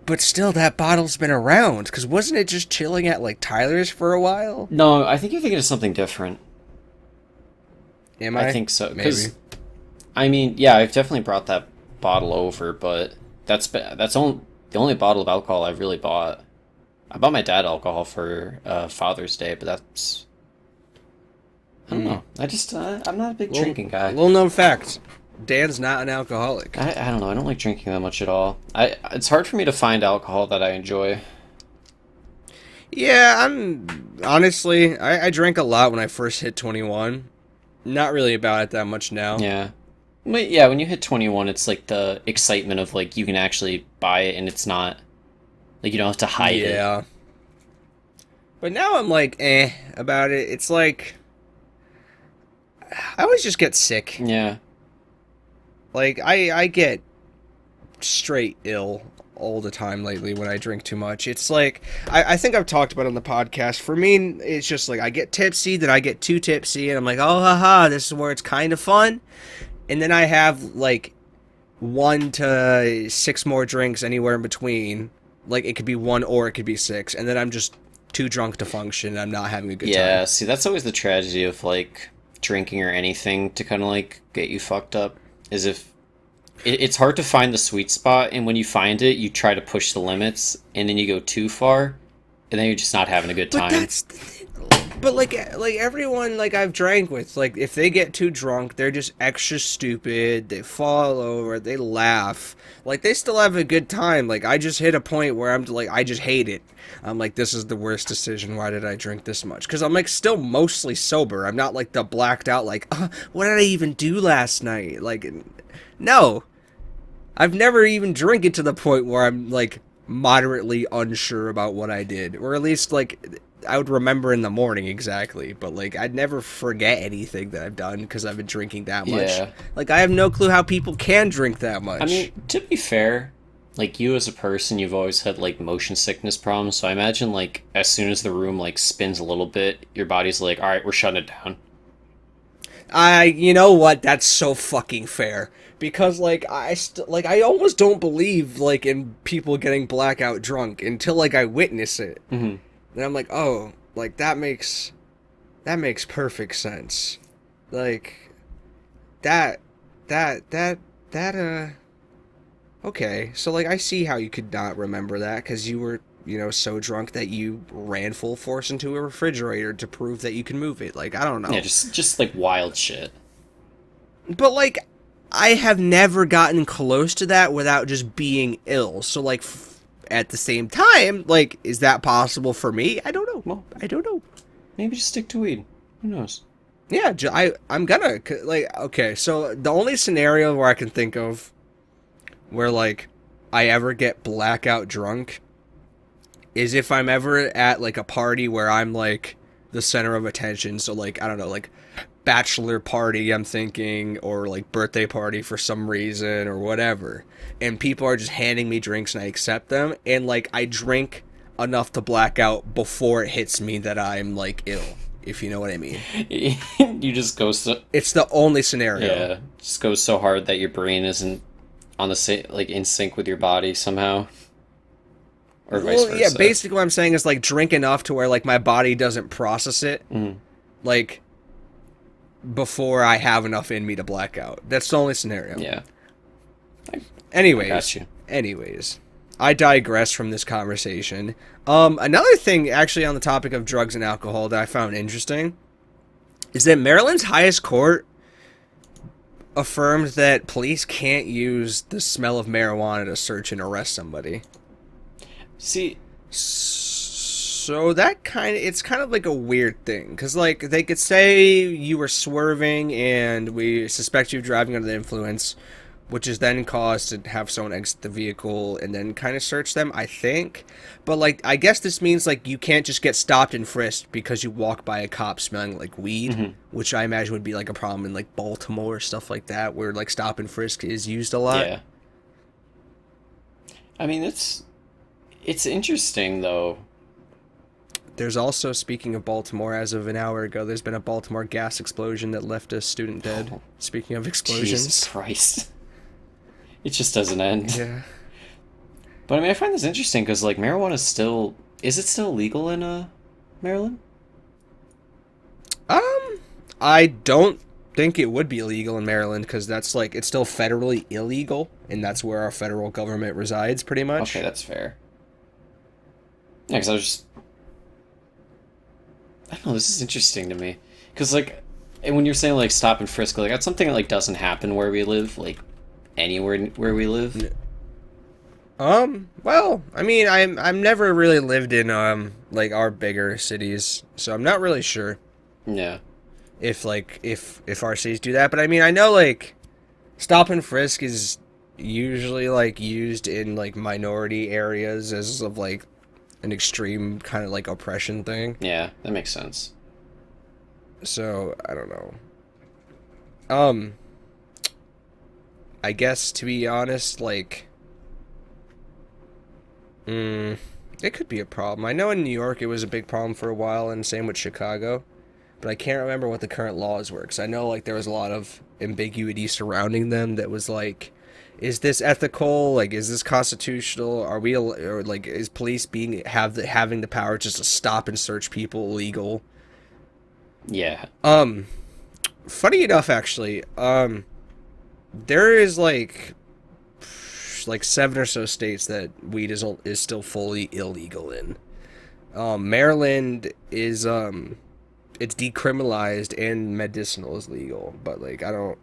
Speaker 2: But still, that bottle's been around because wasn't it just chilling at like Tyler's for a while?
Speaker 1: No, I think you're thinking of something different.
Speaker 2: Am I?
Speaker 1: I think so.
Speaker 2: Maybe.
Speaker 1: I mean, yeah, I've definitely brought that bottle over, but that's the only bottle of alcohol I've really bought. I bought my dad alcohol for Father's Day, but that's... I don't know. I'm not a big drinking guy.
Speaker 2: Little known fact. Dan's not an alcoholic.
Speaker 1: I don't know. I don't like drinking that much at all. It's hard for me to find alcohol that I enjoy.
Speaker 2: Yeah, honestly, I drank a lot when I first hit 21. Not really about it that much now.
Speaker 1: Yeah. But yeah, when you hit 21, it's like the excitement of like you can actually buy it and it's not like you don't have to hide it.
Speaker 2: Yeah. But now I'm like, about it. It's like I always just get sick.
Speaker 1: Yeah.
Speaker 2: Like I get straight ill all the time lately when I drink too much. It's like I think I've talked about it on the podcast. For me, it's just like I get tipsy, then I get too tipsy, and I'm like, oh haha, this is where it's kind of fun. And then I have like 1 to 6 more drinks anywhere in between. Like it could be 1 or it could be 6, and then I'm just too drunk to function. And I'm not having a good time.
Speaker 1: Yeah, see, that's always the tragedy of like drinking or anything to kind of like get you fucked up is if it's hard to find the sweet spot, and when you find it, you try to push the limits, and then you go too far, and then you're just not having a good
Speaker 2: But
Speaker 1: time.
Speaker 2: that's the thing. But like everyone like I've drank with, like if they get too drunk, they're just extra stupid. They fall over, they laugh. Like they still have a good time. Like I just hit a point where I'm like I just hate it. I'm like this is the worst decision. Why did I drink this much? Cuz I'm like still mostly sober. I'm not like the blacked out like, what did I even do last night? Like no. I've never even drank it to the point where I'm like moderately unsure about what I did, or at least like I would remember in the morning exactly, but like I'd never forget anything that I've done because I've been drinking that much.
Speaker 1: Yeah.
Speaker 2: Like I have no clue how people can drink that much.
Speaker 1: I mean, to be fair, like you as a person, you've always had like motion sickness problems, so I imagine like as soon as the room like spins a little bit, your body's like, all right, we're shutting it down.
Speaker 2: you know what? That's so fucking fair. Because like like I almost don't believe like in people getting blackout drunk until like I witness it.
Speaker 1: Hmm.
Speaker 2: And I'm like, oh, like that makes perfect sense. Like that that okay. So like I see how you could not remember that cuz you were, so drunk that you ran full force into a refrigerator to prove that you can move it. Like I don't
Speaker 1: Yeah,
Speaker 2: know.
Speaker 1: just like wild shit.
Speaker 2: But like I have never gotten close to that without just being ill. So like at the same time, like is that possible for me? I don't know.
Speaker 1: Well,
Speaker 2: I don't know.
Speaker 1: maybe just stick to weed. Who knows?
Speaker 2: Yeah, I'm gonna like okay. So the only scenario where I can think of where like I ever get blackout drunk is if I'm ever at like a party where I'm like the center of attention. So like I don't know, like bachelor party I'm thinking, or like birthday party for some reason or whatever, and people are just handing me drinks and I accept them, and like I drink enough to black out before it hits me that I'm like ill, if you know what I mean.
Speaker 1: You just go so
Speaker 2: It's the only scenario.
Speaker 1: yeah, just go so hard that your brain isn't on the same like in sync with your body somehow, or vice
Speaker 2: Well, yeah,
Speaker 1: versa.
Speaker 2: basically what I'm saying is like drink enough to where like my body doesn't process it,
Speaker 1: Mm.
Speaker 2: like before I have enough in me to black out. That's the only scenario.
Speaker 1: Yeah, I
Speaker 2: Anyways,
Speaker 1: got you.
Speaker 2: anyways, I digress from this conversation. Another thing, actually, on the topic of drugs and alcohol that I found interesting is that Maryland's highest court affirmed that police can't use the smell of marijuana to search and arrest somebody.
Speaker 1: See,
Speaker 2: So that it's kind of like a weird thing, because like they could say you were swerving and we suspect you of driving under the influence, which is then cause to have someone exit the vehicle and then kind of search them, I think. But like I guess this means like you can't just get stopped and frisked because you walk by a cop smelling like weed,
Speaker 1: Mhm.
Speaker 2: which I imagine would be like a problem in like Baltimore or stuff like that, where like stop and frisk is used a lot.
Speaker 1: yeah. I mean, it's interesting though.
Speaker 2: There's also, speaking of Baltimore, as of an hour ago, there's been a Baltimore gas explosion that left a student dead.
Speaker 1: Oh,
Speaker 2: Speaking of
Speaker 1: Jesus
Speaker 2: explosions.
Speaker 1: Christ, it just doesn't end.
Speaker 2: Yeah.
Speaker 1: But I mean, I find this interesting because like marijuana is it still legal in Maryland?
Speaker 2: I don't think it would be illegal in Maryland because that's like, it's still federally illegal, and that's where our federal government resides, pretty much.
Speaker 1: Okay, that's fair. Yeah, because I was just I don't know. This is interesting to me because like, and when you're saying like stop and frisk, like that's something that like doesn't happen where we live, like anywhere where we live.
Speaker 2: Well, I mean, I'm never really lived in, like our bigger cities, so I'm not really sure
Speaker 1: Yeah.
Speaker 2: if like, if our cities do that, but I mean, I know like, Stop and frisk is usually like used in like minority areas as of like an extreme kind of like oppression thing.
Speaker 1: Yeah, that makes sense.
Speaker 2: So I don't know. Um, I guess to be honest, like, it could be a problem. I know in New York it was a big problem for a while, and same with Chicago. But I can't remember what the current laws were, because I know like there was a lot of ambiguity surrounding them that was like, is this ethical? Like, is this constitutional? Are we or like is police being having the power just to stop and search people illegal?
Speaker 1: Yeah.
Speaker 2: Um, Funny enough, actually, there is like seven or so states that weed is still fully illegal in. Maryland is it's decriminalized and medicinal is legal, but like I don't.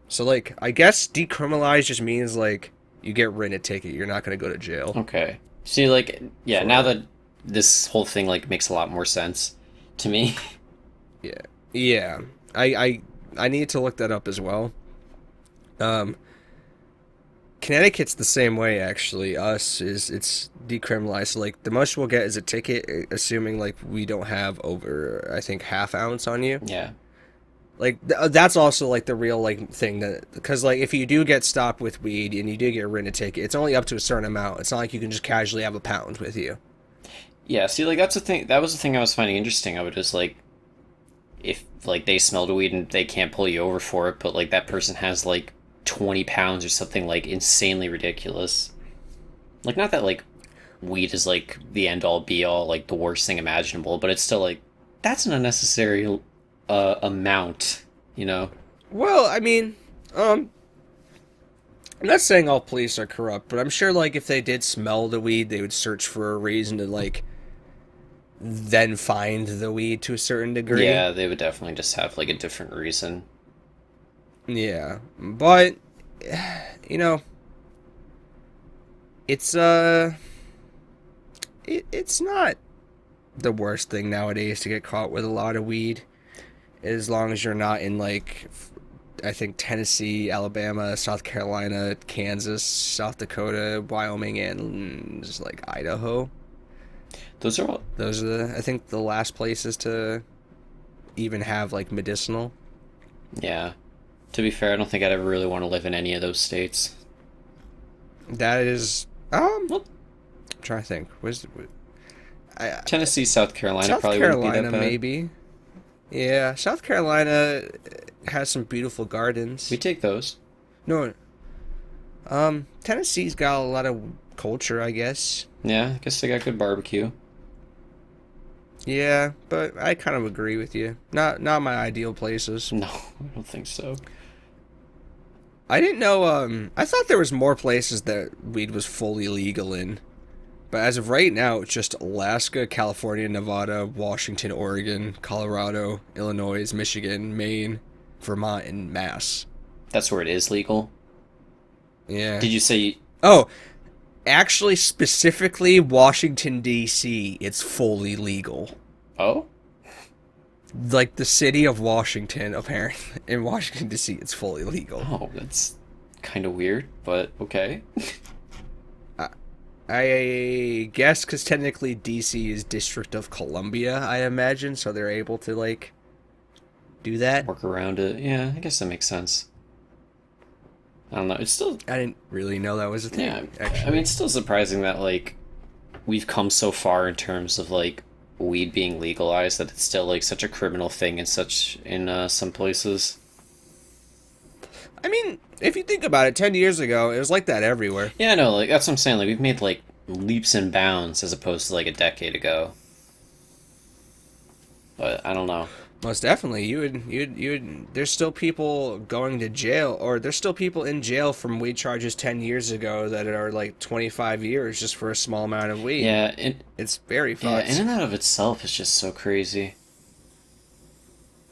Speaker 2: So like I guess decriminalized just means like you get written a ticket, you're not gonna go to jail
Speaker 1: Okay. See, like, yeah,
Speaker 2: for
Speaker 1: now
Speaker 2: it.
Speaker 1: that this whole thing like makes a lot more sense to me.
Speaker 2: Yeah, yeah. I need to look that up as well. Um, Connecticut's the same way actually. Us is it's decriminalized. So, like the most we'll get is a ticket, assuming like we don't have over I think half ounce on you.
Speaker 1: Yeah.
Speaker 2: Like that's also like the real like thing that because like if you do get stopped with weed and you do get written a ticket, it's only up to a certain amount. It's not like you can just casually have a pound with you.
Speaker 1: Yeah, see, like that's the thing. That was the thing I was finding interesting of it is like if like they smelled a weed and they can't pull you over for it, but like that person has like 20 pounds or something like insanely ridiculous. Like not that like weed is like the end all be all, like the worst thing imaginable, but it's still like that's an unnecessary amount, you know?
Speaker 2: Well, I mean, um, I'm not saying all police are corrupt, but I'm sure like if they did smell the weed, they would search for a reason to like then find the weed to a certain degree.
Speaker 1: Yeah, they would definitely just have like a different reason.
Speaker 2: Yeah, but you know, it's it's not the worst thing nowadays to get caught with a lot of weed, as long as you're not in like I think Tennessee, Alabama, South Carolina, Kansas, South Dakota, Wyoming, and just like Idaho.
Speaker 1: Those are all,
Speaker 2: Those are I think the last places to even have like medicinal.
Speaker 1: yeah. To be fair, I don't think I'd ever really want to live in any of those states.
Speaker 2: That is
Speaker 1: Well,
Speaker 2: I'm trying to think. I
Speaker 1: Tennessee, South Carolina
Speaker 2: South
Speaker 1: probably wouldn't be that
Speaker 2: Carolina
Speaker 1: bad.
Speaker 2: maybe. Yeah, South Carolina has some beautiful
Speaker 1: We
Speaker 2: gardens.
Speaker 1: take those.
Speaker 2: No, Tennessee's got a lot of culture, I guess.
Speaker 1: Yeah, I guess they got good barbecue.
Speaker 2: Yeah, but I kind of agree with you. Not my ideal places.
Speaker 1: No, I don't think so.
Speaker 2: I didn't know. I thought there was more places that weed was fully legal in, but as of right now, it's just Alaska, California, Nevada, Washington, Oregon, Colorado, Illinois, Michigan, Maine, Vermont, and Mass.
Speaker 1: That's where it is legal.
Speaker 2: Yeah.
Speaker 1: Did you say?
Speaker 2: Oh, actually, specifically Washington D.C. It's fully legal.
Speaker 1: Oh,
Speaker 2: Like the city of Washington, apparently in Washington D.C. it's fully legal.
Speaker 1: oh, that's kind of weird, but okay.
Speaker 2: I guess because technically D.C. is District of Columbia, I imagine, so they're able to like do that.
Speaker 1: Work around it. Yeah, I guess that makes sense. I don't know. It's still,
Speaker 2: I didn't really know that was a
Speaker 1: yeah.
Speaker 2: thing.
Speaker 1: I mean,
Speaker 2: Actually,
Speaker 1: it's still surprising that like we've come so far in terms of like weed being legalized that it's still like such a criminal thing in such in some places.
Speaker 2: I mean, if you think about it, 10 years ago it was like that everywhere.
Speaker 1: Yeah, I know. Like that's what I'm saying. Like we've made like leaps and bounds as opposed to like a decade ago. But I don't know.
Speaker 2: Most definitely, you would. There's still people going to jail, or there's still people in jail from weed charges 10 years ago that are like 25 years just for a small amount of weed.
Speaker 1: Yeah, and
Speaker 2: It's very
Speaker 1: yeah,
Speaker 2: fucked.
Speaker 1: in and out of itself is just so crazy.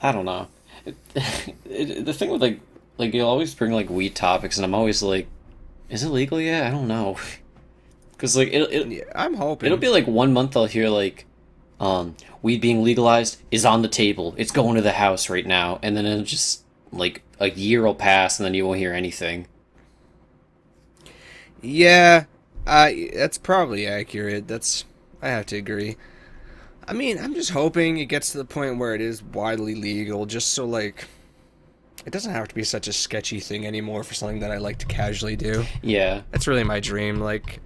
Speaker 1: I don't know. The thing with like you'll always bring like weed topics, and I'm always like, is it legal yet? I don't know, because like
Speaker 2: Yeah, I'm
Speaker 1: it'll
Speaker 2: hoping.
Speaker 1: be like 1 month I'll hear like, weed being legalized is on the table. It's going to the house right now, and then it'll just like a year will pass and then you won't hear anything.
Speaker 2: Yeah, that's probably accurate. I have to agree. I mean, I'm just hoping it gets to the point where it is widely legal, just so like it doesn't have to be such a sketchy thing anymore for something that I like to casually do.
Speaker 1: Yeah.
Speaker 2: That's really my dream. Like,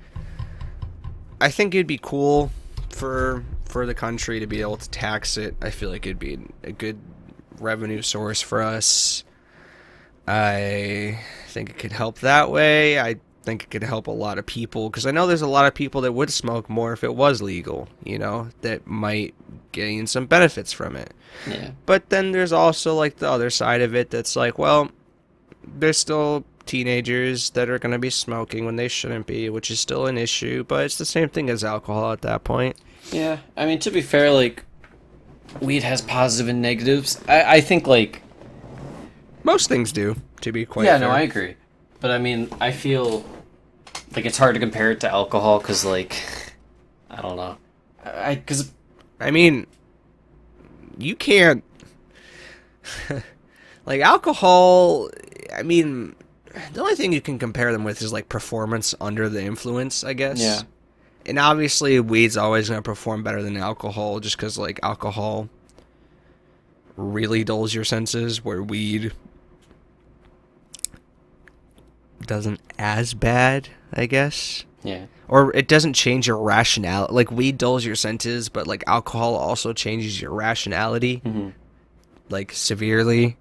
Speaker 2: I think it'd be cool for the country to be able to tax it. I feel like it'd be a good revenue source for us. I think it could help that way. I think it could help a lot of people because I know there's a lot of people that would smoke more if it was legal, that might gain some benefits from it.
Speaker 1: Yeah.
Speaker 2: But then there's also like the other side of it that's like, well, there's still teenagers that are going to be smoking when they shouldn't be, which is still an issue, but it's the same thing as alcohol at that point.
Speaker 1: Yeah. I mean, to be fair, like, weed has positive and negatives. I think, like,
Speaker 2: Most things do, to be quite
Speaker 1: yeah,
Speaker 2: fair.
Speaker 1: no, I agree. But I mean, I feel like it's hard to compare it to alcohol because, like, I don't know. Because
Speaker 2: I mean, you can't like alcohol. I mean, the only thing you can compare them with is like performance under the influence, I guess.
Speaker 1: Yeah.
Speaker 2: And obviously, weed's always going to perform better than alcohol, just because like alcohol really dulls your senses, where weed doesn't as bad, I guess.
Speaker 1: yeah,
Speaker 2: Or it doesn't change your rationality. Like weed dulls your senses, but like alcohol also changes your rationality, like severely.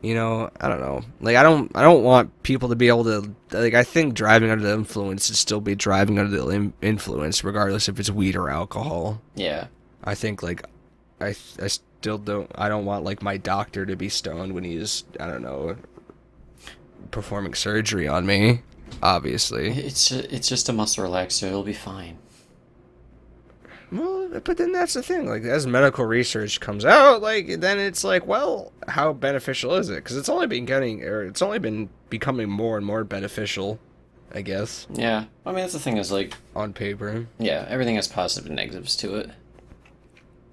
Speaker 2: I don't know. Like I don't want people to be able to like. I think driving under the influence should still be driving under the influence, regardless if it's weed or alcohol.
Speaker 1: yeah,
Speaker 2: I think like I still don't. I don't want like my doctor to be stoned when he's, I don't know, performing surgery on me. Obviously.
Speaker 1: it's just a muscle relaxer. It'll be fine.
Speaker 2: Well, but then that's the thing. Like, as medical research comes out, like, then it's like, well, how beneficial is it? Because it's only been becoming more and more beneficial, I guess,
Speaker 1: Yeah, I mean that's the thing is like,
Speaker 2: on paper.
Speaker 1: yeah, everything has positive and negatives to it.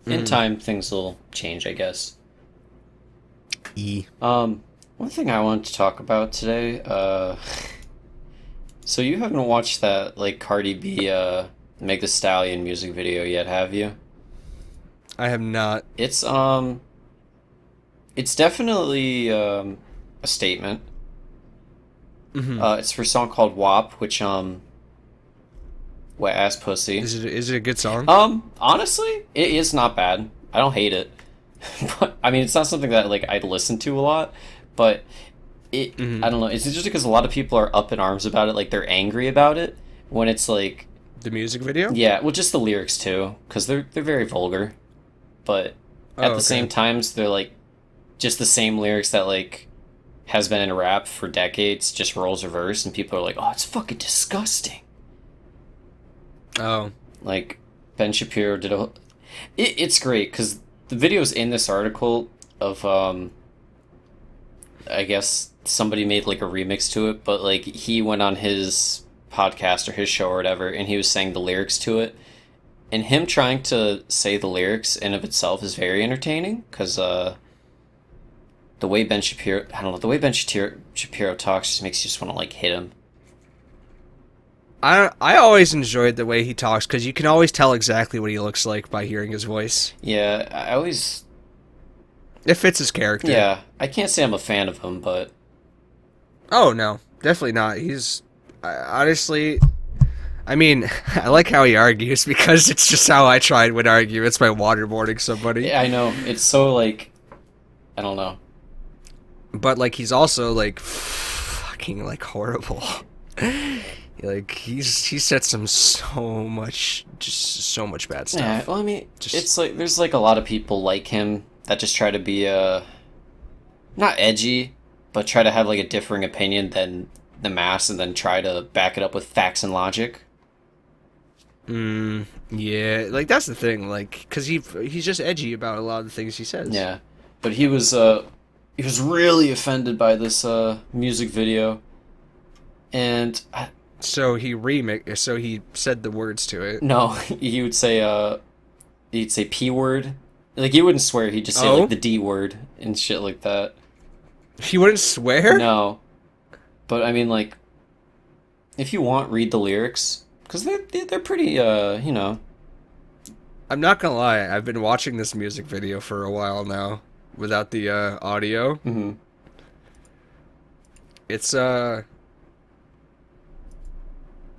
Speaker 1: In time, things will change, I guess.
Speaker 2: E.
Speaker 1: One thing I wanted to talk about today. So you haven't watched that like Cardi B, Meg Thee Stallion music video yet, have you?
Speaker 2: I have not.
Speaker 1: It's definitely a statement. It's for a song called WAP, which wet ass pussy.
Speaker 2: Is it a good song?
Speaker 1: Honestly, it is not bad. I don't hate it. But I mean, it's not something that like I'd listen to a lot, but I don't know. It's just because a lot of people are up in arms about it, like they're angry about it when it's like,
Speaker 2: The music video?
Speaker 1: yeah, well, just the lyrics too, because they're very vulgar, but at the same times they're like just the same lyrics that like has been in rap for decades, just roles reversed, and people are like, oh, it's fucking disgusting.
Speaker 2: Oh.
Speaker 1: Like Ben Shapiro did a. It's great because the video's in this article of I guess somebody made like a remix to it, but like he went on his podcast or his show or whatever, and he was saying the lyrics to it, and him trying to say the lyrics in of itself is very entertaining because the way Ben Shapiro, I don't know, the way Ben Shapiro talks just makes you just want to like hit him.
Speaker 2: I always enjoyed the way he talks because you can always tell exactly what he looks like by hearing his voice.
Speaker 1: Yeah, I always.
Speaker 2: It fits his character.
Speaker 1: Yeah, I can't say I'm a fan of him, but
Speaker 2: Oh no, definitely not. Honestly, I mean, I like how he argues because it's just how I would argue. It's by waterboarding somebody.
Speaker 1: yeah, I know it's so like, I don't know.
Speaker 2: But like he's also like fucking like horrible. Like he said so much bad stuff.
Speaker 1: Yeah, well, I mean,
Speaker 2: Just-
Speaker 1: it's like there's like a lot of people like him that just try to be not edgy, but try to have like a differing opinion than the mass, and then try to back it up with facts and logic.
Speaker 2: Yeah, like that's the thing, like, cause he's just edgy about a lot of the things he says.
Speaker 1: Yeah, but he was really offended by this music video, and
Speaker 2: So he said the words to it.
Speaker 1: no, he would say he'd say p word, like he wouldn't swear, he'd just say
Speaker 2: Oh?
Speaker 1: like the d word and shit like that.
Speaker 2: He wouldn't swear?
Speaker 1: No, but I mean, like, if you want, read the lyrics because they're pretty,
Speaker 2: I'm not gonna lie, I've been watching this music video for a while now without the audio.
Speaker 1: hmm
Speaker 2: It's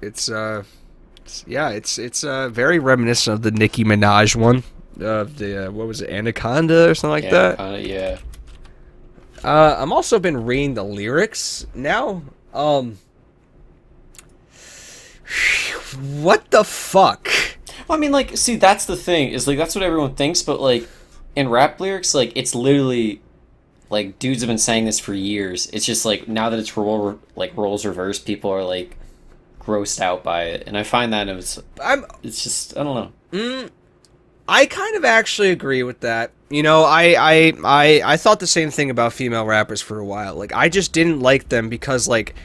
Speaker 2: it's yeah, it's very reminiscent of the Nicki Minaj one of the what was it, Anaconda or something like
Speaker 1: yeah,
Speaker 2: that.
Speaker 1: kind of, yeah.
Speaker 2: I'm also been reading the lyrics now. What the fuck?
Speaker 1: Well, I mean, like, see, that's the thing is like that's what everyone thinks, but like in rap lyrics, like it's literally like dudes have been saying this for years. It's just like now that it's roles reversed, people are like grossed out by it, and I find that
Speaker 2: I'm
Speaker 1: it's just I don't know.
Speaker 2: I kind of actually agree with that. You know, I thought the same thing about female rappers for a while. Like, I just didn't like them because, like,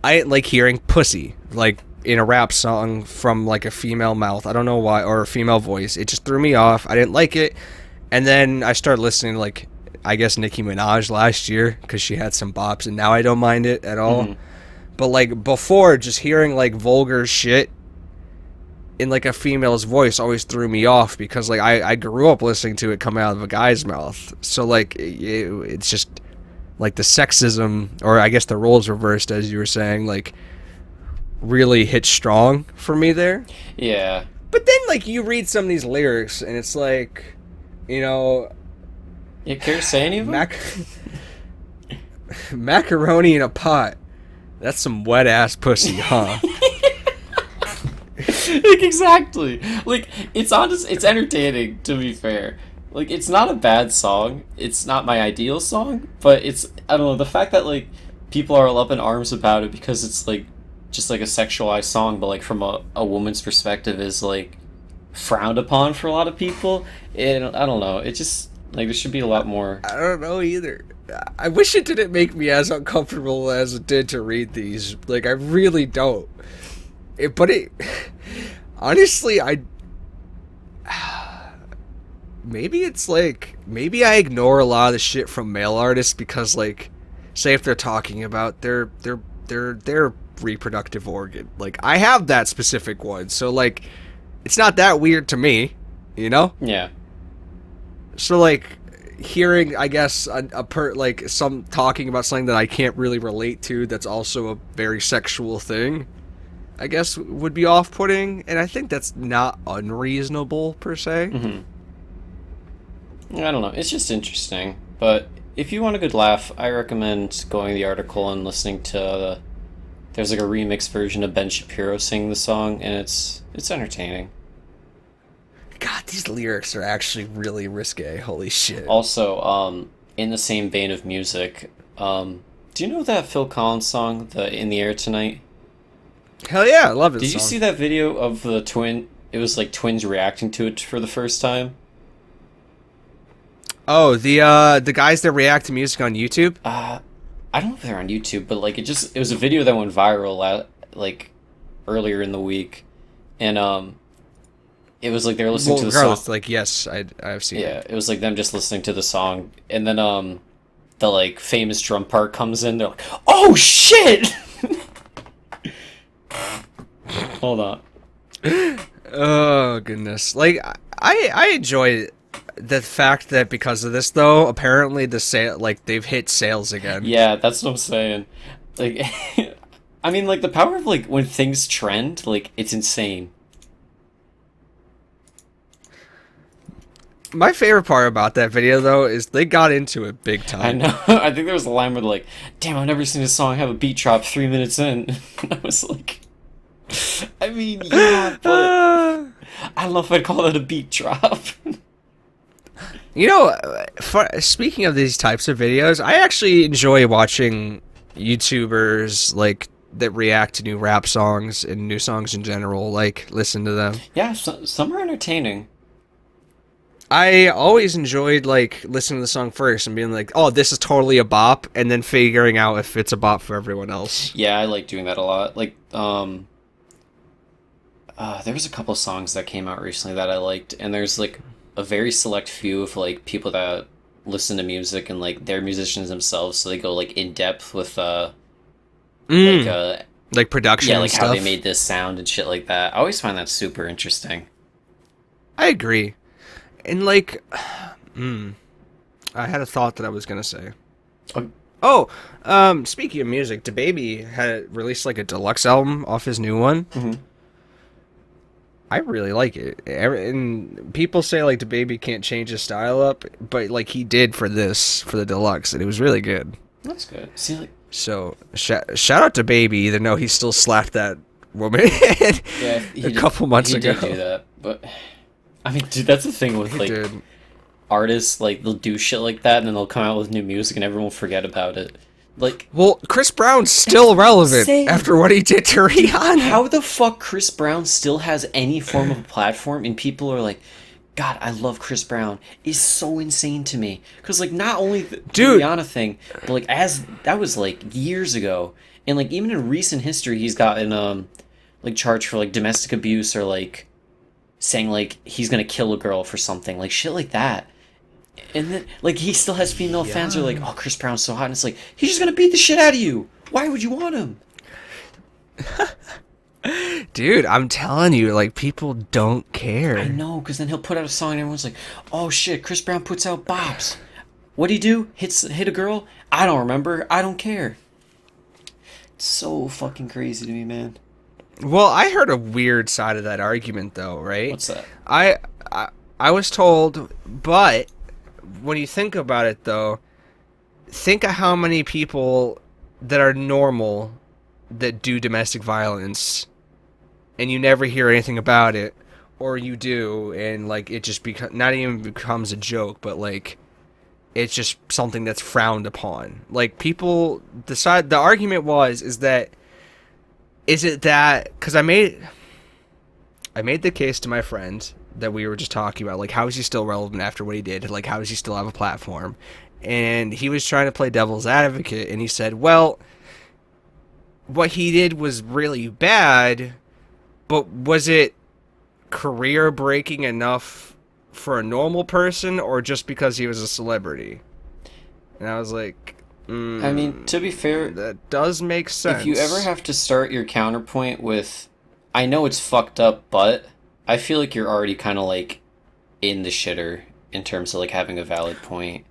Speaker 2: I didn't like hearing pussy, like, in a rap song from, like, a female mouth. I don't know why, or a female voice. It just threw me off. I didn't like it. And then I started listening to, like, I guess Nicki Minaj last year because she had some bops, and now I don't mind it at all.
Speaker 1: hmm
Speaker 2: But, like, before, just hearing, like, vulgar shit in like a female's voice always threw me off because like I grew up listening to it come out of a guy's mouth, so like it's just like the sexism, or I guess the roles reversed as you were saying, like really hit strong for me there.
Speaker 1: Yeah,
Speaker 2: But then like you read some of these lyrics and it's like, you know,
Speaker 1: you care to say any of them?
Speaker 2: macaroni in a pot, that's some wet ass pussy, huh?
Speaker 1: Like exactly. Like it's entertaining to be fair. Like it's not a bad song. It's not my ideal song, but it's I don't know, the fact that like people are all up in arms about it because it's like just like a sexualized song, but like from a woman's perspective is like frowned upon for a lot of people. And I don't know. It just like there should be a lot more.
Speaker 2: I don't know either. I wish it didn't make me as uncomfortable as it did to read these. Like, I really don't. But it, honestly, maybe it's like, maybe I ignore a lot of the shit from male artists because, like, say if they're talking about their reproductive organ. Like, I have that specific one, so, like, it's not that weird to me, you know?
Speaker 1: Yeah.
Speaker 2: So like hearing, I guess, like some talking about something that I can't really relate to that's also a very sexual thing, I guess would be off-putting, and I think that's not unreasonable per se.
Speaker 1: I don't know. It's just interesting. But if you want a good laugh, I recommend going to the article and listening to there's like a remix version of Ben Shapiro singing the song, and it's entertaining.
Speaker 2: God, these lyrics are actually really risque. Holy shit.
Speaker 1: Also, in the same vein of music, do you know that Phil Collins song, the "In the Air Tonight"?
Speaker 2: Hell yeah, I love this
Speaker 1: Did you
Speaker 2: song.
Speaker 1: see that video of the twin? It was like twins reacting to it for the first time.
Speaker 2: Oh, the guys that react to music on YouTube?
Speaker 1: I don't know if they're on YouTube, but like it was a video that went viral like earlier in the week, and it was like they were listening
Speaker 2: Well,
Speaker 1: to the song.
Speaker 2: regardless, like, yes, I've seen
Speaker 1: Yeah,
Speaker 2: it.
Speaker 1: it was like them just listening to the song, and then the like famous drum part comes in. They're like, "Oh shit!" Hold on.
Speaker 2: Oh goodness! Like I enjoy the fact that because of this, though, apparently the sale, like, they've hit sales again.
Speaker 1: Yeah, that's what I'm saying. Like, I mean, like the power of like when things trend, like it's insane.
Speaker 2: My favorite part about that video, though, is they got into it big
Speaker 1: I
Speaker 2: time.
Speaker 1: know. I think there was a line where like, "Damn, I've never seen a song have a beat drop 3 minutes in." And I was like, I mean, yeah, but I don't know if I'd call that a beat drop.
Speaker 2: You know, speaking of these types of videos, I actually enjoy watching YouTubers like that react to new rap songs and new songs in general. Like, listen to them.
Speaker 1: Yeah, some are entertaining.
Speaker 2: I always enjoyed like listening to the song first and being like, "Oh, this is totally a bop," and then figuring out if it's a bop for everyone else.
Speaker 1: Yeah, I like doing that a lot. Like, there was a couple songs that came out recently that I liked, and there's like a very select few of like people that listen to music and like they're musicians themselves, so they go like in depth with like
Speaker 2: Mm, like production
Speaker 1: yeah,
Speaker 2: and
Speaker 1: like how they
Speaker 2: stuff.
Speaker 1: made this sound and shit like that. I always find that super interesting.
Speaker 2: I agree. And like, mm, I had a thought that I was gonna say.
Speaker 1: Oh,
Speaker 2: Oh, speaking of music, DaBaby had released like a deluxe album off his new one.
Speaker 1: mhm.
Speaker 2: I really like it. And people say like DaBaby can't change his style up, but like he did for this for the deluxe, and it was really good.
Speaker 1: That's good. See, like,
Speaker 2: So shout out to Baby, even though he still slapped that woman
Speaker 1: yeah,
Speaker 2: a couple months
Speaker 1: he
Speaker 2: ago.
Speaker 1: did do that, but I mean, dude, that's the thing with
Speaker 2: He
Speaker 1: like
Speaker 2: did.
Speaker 1: artists, like they'll do shit like that and then they'll come out with new music and everyone will forget about it. Like,
Speaker 2: Well, Chris Brown's still relevant
Speaker 1: insane.
Speaker 2: after what he did to Rihanna.
Speaker 1: how the fuck Chris Brown still has any form of a platform and people are like, God, I love Chris Brown is so insane to me. Because, like, not only the
Speaker 2: Dude.
Speaker 1: Rihanna thing, but, like, as that was, like, years ago. And, like, even in recent history, he's gotten, like, charged for, like, domestic abuse or, like, saying, like, he's gonna kill a girl for something. Like, shit like that. And then, like, he still has female fans who are like, oh, Chris Brown's so hot. And it's like, he's just gonna beat the shit out of you. Why would you want him?
Speaker 2: Dude, I'm telling you, like people don't care.
Speaker 1: I know, because then he'll put out a song and everyone's like, oh shit, Chris Brown puts out bops. What'd he do? Hit a girl? I don't remember. I don't care. It's so fucking crazy to me, man.
Speaker 2: Well, I heard a weird side of that argument though, right?
Speaker 1: What's that?
Speaker 2: I I, I was told, but when you think about it though, think of how many people that are normal that do domestic violence and you never hear anything about it, or you do and like it just not even becomes a joke, but like it's just something that's frowned upon. Like people decide the argument is that is it that because I made the case to my friend that we were just talking about, like how is he still relevant after what he did? Like how does he still have a platform? And he was trying to play devil's advocate, and he said, "Well, what he did was really bad, but was it career breaking enough for a normal person, or just because he was a celebrity?" And I was like,
Speaker 1: I mean, to be fair,
Speaker 2: that does make sense.
Speaker 1: if you ever have to start your counterpoint with, I know it's fucked up, but I feel like you're already kind of like in the shitter in terms of like having a valid point.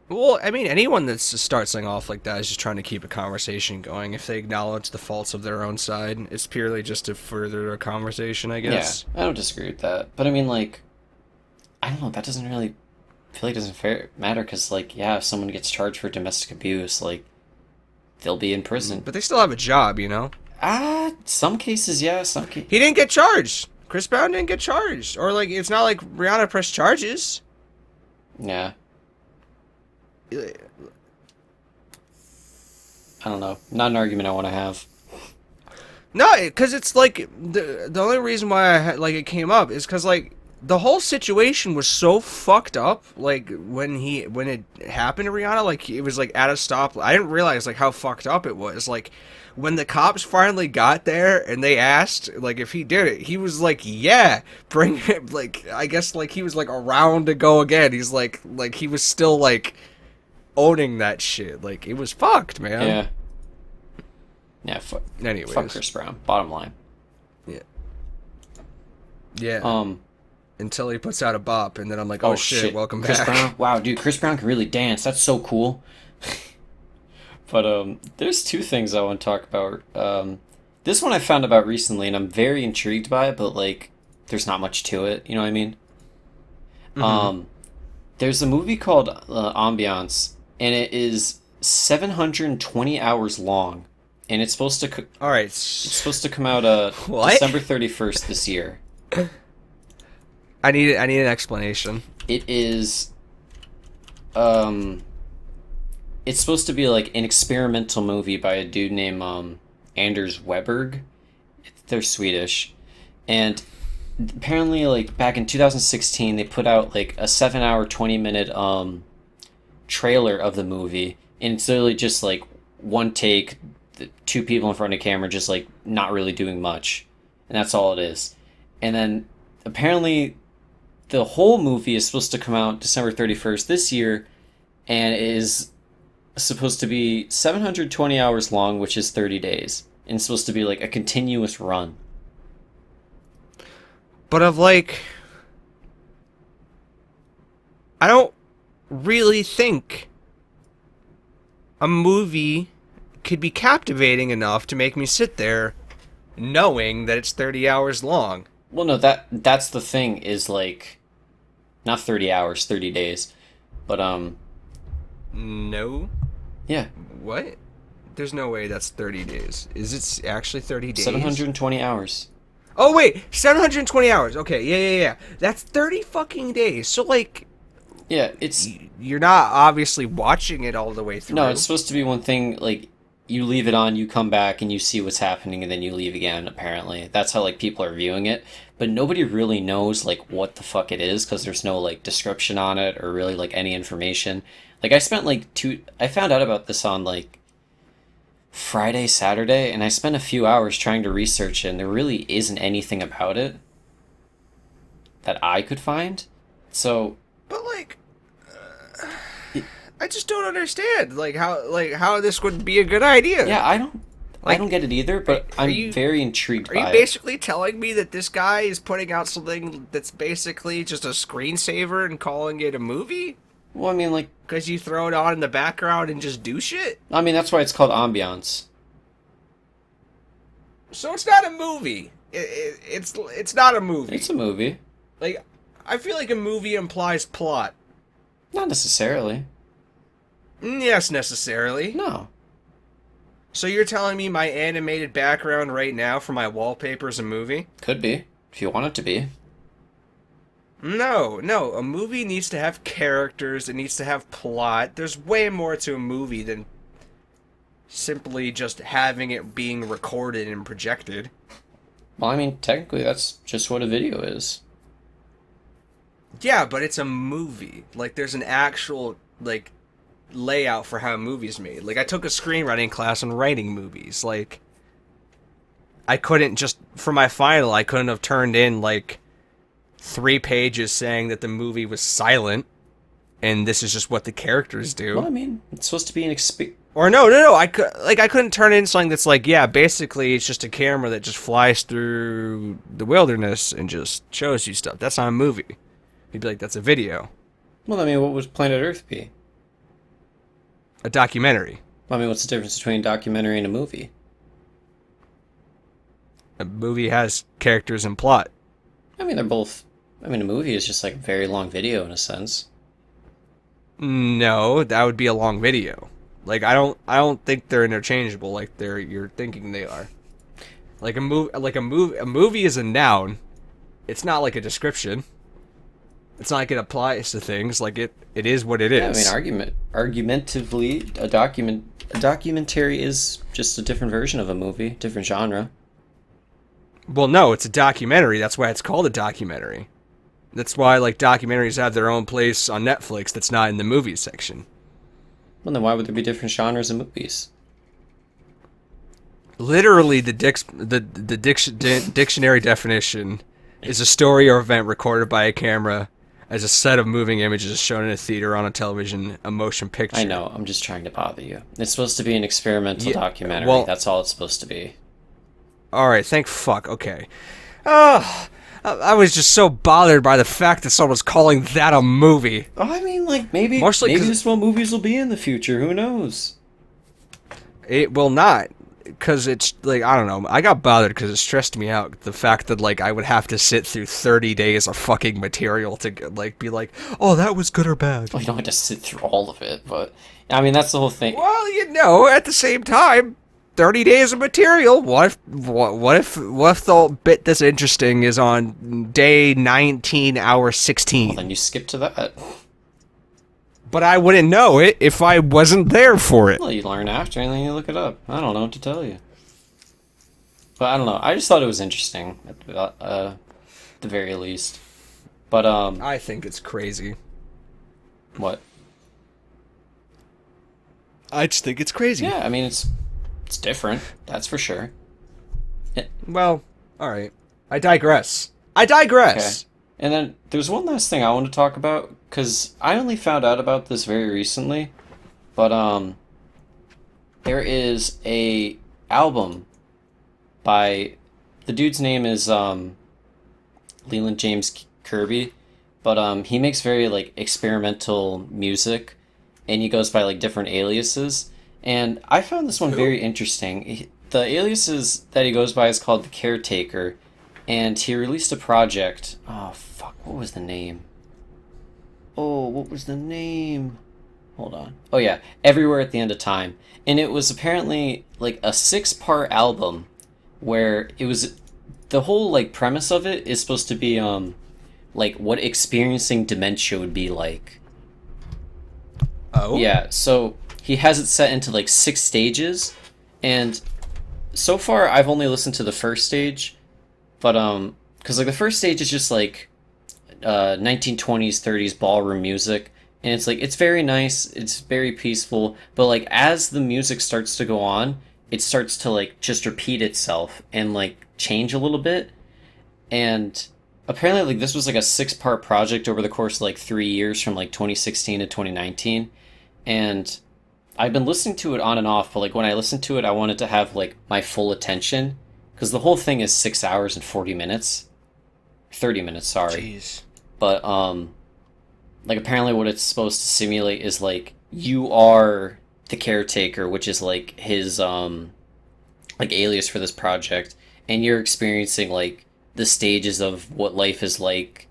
Speaker 2: Well, I mean, anyone that starts something off like that is just trying to keep a conversation going. If they acknowledge the faults of their own side, it's purely just to further a conversation, I guess.
Speaker 1: Yeah, I don't disagree with that. But I mean, like, I don't know, that doesn't really feel like it doesn't matter because, like, yeah, if someone gets charged for domestic abuse, like, they'll be in prison.
Speaker 2: But they still have a job, you know?
Speaker 1: Some cases, yeah, some cases.
Speaker 2: He didn't get charged. Chris Brown didn't get charged. Or, like, it's not like Rihanna pressed charges.
Speaker 1: Yeah, I don't know. Not an argument I want to have.
Speaker 2: No, because it's like the only reason why like it came up is because like the whole situation was so fucked up. Like when it happened to Rihanna, like it was like at a stop. I didn't realize like how fucked up it was. Like when the cops finally got there and they asked like if he did it, he was like, "Yeah, bring him." Like I guess like he was like around to go again. He's like he was still like owning that shit. Like it was fucked, man.
Speaker 1: Yeah. Yeah,
Speaker 2: Anyways.
Speaker 1: fuck Chris Brown. Bottom line.
Speaker 2: Yeah. Yeah.
Speaker 1: Um,
Speaker 2: Until he puts out a bop, and then I'm like,
Speaker 1: oh
Speaker 2: oh, shit, welcome
Speaker 1: Chris
Speaker 2: back.
Speaker 1: Brown. Wow, dude, Chris Brown can really dance. That's so cool. But there's two things I want to talk about. This one I found about recently, and I'm very intrigued by it, but like, there's not much to it. You know what I mean? There's a movie called Ambiance, and it is 720 hours long, and it's supposed to
Speaker 2: All right.
Speaker 1: it's supposed to come out
Speaker 2: What?
Speaker 1: December 31st this year.
Speaker 2: I need an explanation.
Speaker 1: It is it's supposed to be like an experimental movie by a dude named Anders Weberg. They're Swedish. And apparently like back in 2016 they put out like a 7-hour 20-minute trailer of the movie, and it's literally just like one take, the two people in front of camera just like not really doing much. And that's all it is. And then apparently the whole movie is supposed to come out December 31st this year, and it is supposed to be 720 hours long, which is 30 days. And it's supposed to be like a continuous run.
Speaker 2: But of like, I don't really think a movie could be captivating enough to make me sit there knowing that it's 30 hours long.
Speaker 1: Well, no, that's the thing is like not 30 hours, 30 days. But
Speaker 2: No?
Speaker 1: yeah,
Speaker 2: What? There's no way that's 30 days. Is it actually 30 days?
Speaker 1: 720 hours.
Speaker 2: Oh, wait! 720 hours. Okay, yeah. That's 30 fucking days. So, like,
Speaker 1: Yeah, it's
Speaker 2: you're not obviously watching it all the way through.
Speaker 1: no, it's supposed to be one thing like you leave it on, you come back and you see what's happening and then you leave again, apparently. That's how like people are viewing it, but nobody really knows like what the fuck it is because there's no like description on it or really like any information. Like I found out about this on like Friday, Saturday, and I spent a few hours trying to research it, and there really isn't anything about it that I could find. So,
Speaker 2: But, like, I just don't understand, like how this would be a good idea.
Speaker 1: yeah, I
Speaker 2: Like,
Speaker 1: don't get it either, but
Speaker 2: are
Speaker 1: I'm
Speaker 2: you-
Speaker 1: very intrigued
Speaker 2: Are
Speaker 1: by
Speaker 2: you
Speaker 1: it.
Speaker 2: basically telling me that this guy is putting out something that's basically just a screensaver and calling it a movie?
Speaker 1: Well, I mean, like,
Speaker 2: Because you throw it on in the background and just do shit?
Speaker 1: that's why it's called ambiance.
Speaker 2: So it's not a movie. It's not a movie.
Speaker 1: It's a movie.
Speaker 2: Like, I feel like a movie implies plot.
Speaker 1: Not necessarily.
Speaker 2: Yes, necessarily.
Speaker 1: No.
Speaker 2: So you're telling me my animated background right now for my wallpaper is a movie?
Speaker 1: Could be, if you want it to be.
Speaker 2: No. A movie needs to have characters. It needs to have plot. There's way more to a movie than simply just having it being recorded and projected.
Speaker 1: Well, I mean, technically, that's just what a video is.
Speaker 2: Yeah, but it's a movie. Like, there's an actual, like, layout for how a movie's made. Like, I took a screenwriting class on writing movies. Like, I couldn't just, for my final, I couldn't have turned in, like, 3 pages saying that the movie was silent, and this is just what the characters do.
Speaker 1: Well, I mean, it's supposed to be an experience.
Speaker 2: Or no, I couldn't turn in something that's like, yeah, basically it's just a camera that just flies through the wilderness and just shows you stuff. That's not a movie. You'd be like, that's a video,
Speaker 1: Well, I mean, what would Planet Earth be?
Speaker 2: a documentary.
Speaker 1: Well, I mean, what's the difference between a documentary and a movie?
Speaker 2: A movie has characters and plot.
Speaker 1: I mean, they're both. I mean, a movie is just like a very long video in a sense.
Speaker 2: No, that would be a long video. Like, I don't think they're interchangeable like you're thinking they are. Like a movie is a noun. It's not like a description. It's not like it applies to things. Like it is what it is.
Speaker 1: Yeah, I mean, argumentatively, a documentary is just a different version of a movie, different genre.
Speaker 2: Well, no, it's a documentary. That's why it's called a documentary. That's why, like, documentaries have their own place on Netflix that's not in the movies section.
Speaker 1: Well, then why would there be different genres of movies?
Speaker 2: Literally, the dictionary definition is a story or event recorded by a camera as a set of moving images shown in a theater on a television, a motion picture.
Speaker 1: I know, I'm just trying to bother you. It's supposed to be an experimental
Speaker 2: Yeah,
Speaker 1: documentary.
Speaker 2: well-
Speaker 1: That's all it's supposed to be.
Speaker 2: Alright, thank fuck, okay. I was just so bothered by the fact that someone was calling that a movie.
Speaker 1: Oh, I mean, like, maybe
Speaker 2: Mostly 'cause-
Speaker 1: this is what movies will be in the future. Who knows?
Speaker 2: It will not, because it's, like, I don't know. I got bothered because it stressed me out, the fact that, like, I would have to sit through 30 days of fucking material to, like, be like, oh, that was good or bad.
Speaker 1: Well, you don't have to sit through all of it, but I mean, that's the whole thing.
Speaker 2: Well, you know, at the same time, 30 days of material. What if the bit that's interesting is on day 19, hour 16?
Speaker 1: Then you skip to that.
Speaker 2: But I wouldn't know it if I wasn't there for it.
Speaker 1: Well, you learn after and then you look it up. I don't know what to tell you. But I don't know. I just thought it was interesting at the very least. But
Speaker 2: I think it's crazy.
Speaker 1: what?
Speaker 2: I just think it's crazy.
Speaker 1: Yeah, I mean it's different. That's for sure.
Speaker 2: Well, all right. I digress.
Speaker 1: And then there's one last thing I want to talk about because I only found out about this very recently, but there is a album by the dude's name is Leland James Kirby, but he makes very like experimental music, and he goes by like different aliases. And I found this one
Speaker 2: Who?
Speaker 1: very interesting. The aliases that he goes by is called the Caretaker, and he released a project. Oh fuck, what was the name? Oh, what was the name? Hold on. Oh yeah, Everywhere at the End of Time. And it was apparently like a six-part album where it was the whole like premise of it is supposed to be like what experiencing dementia would be like.
Speaker 2: Oh?
Speaker 1: Yeah, so he has it set into like six stages, and so far I've only listened to the first stage, but because like the first stage is just like 1920s 30s ballroom music, and it's like it's very nice, it's very peaceful, but like as the music starts to go on, it starts to like just repeat itself and like change a little bit. And apparently like this was like a six-part project over the course of like 3 years from like 2016 to 2019. And I've been listening to it on and off, but like when I listen to it I wanted to have like my full attention because the whole thing is 6 hours and 40 minutes, 30 minutes, sorry.
Speaker 2: Jeez.
Speaker 1: But like apparently what it's supposed to simulate is like you are the caretaker, which is like his like alias for this project, and you're experiencing like the stages of what life is like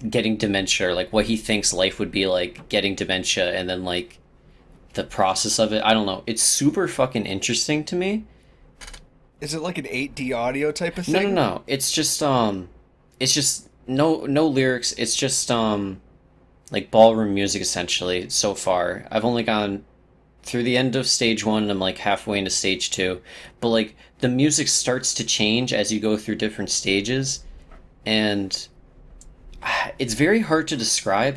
Speaker 1: getting dementia, or like what he thinks life would be like getting dementia, and then like the process of it. I don't know, it's super fucking interesting to me.
Speaker 2: Is it like an 8D audio type of
Speaker 1: No, no,
Speaker 2: thing?
Speaker 1: no. It's just no lyrics. It's just like ballroom music essentially so far. I've only gone through the end of stage one and I'm like halfway into stage two. But like the music starts to change as you go through different stages, and it's very hard to describe.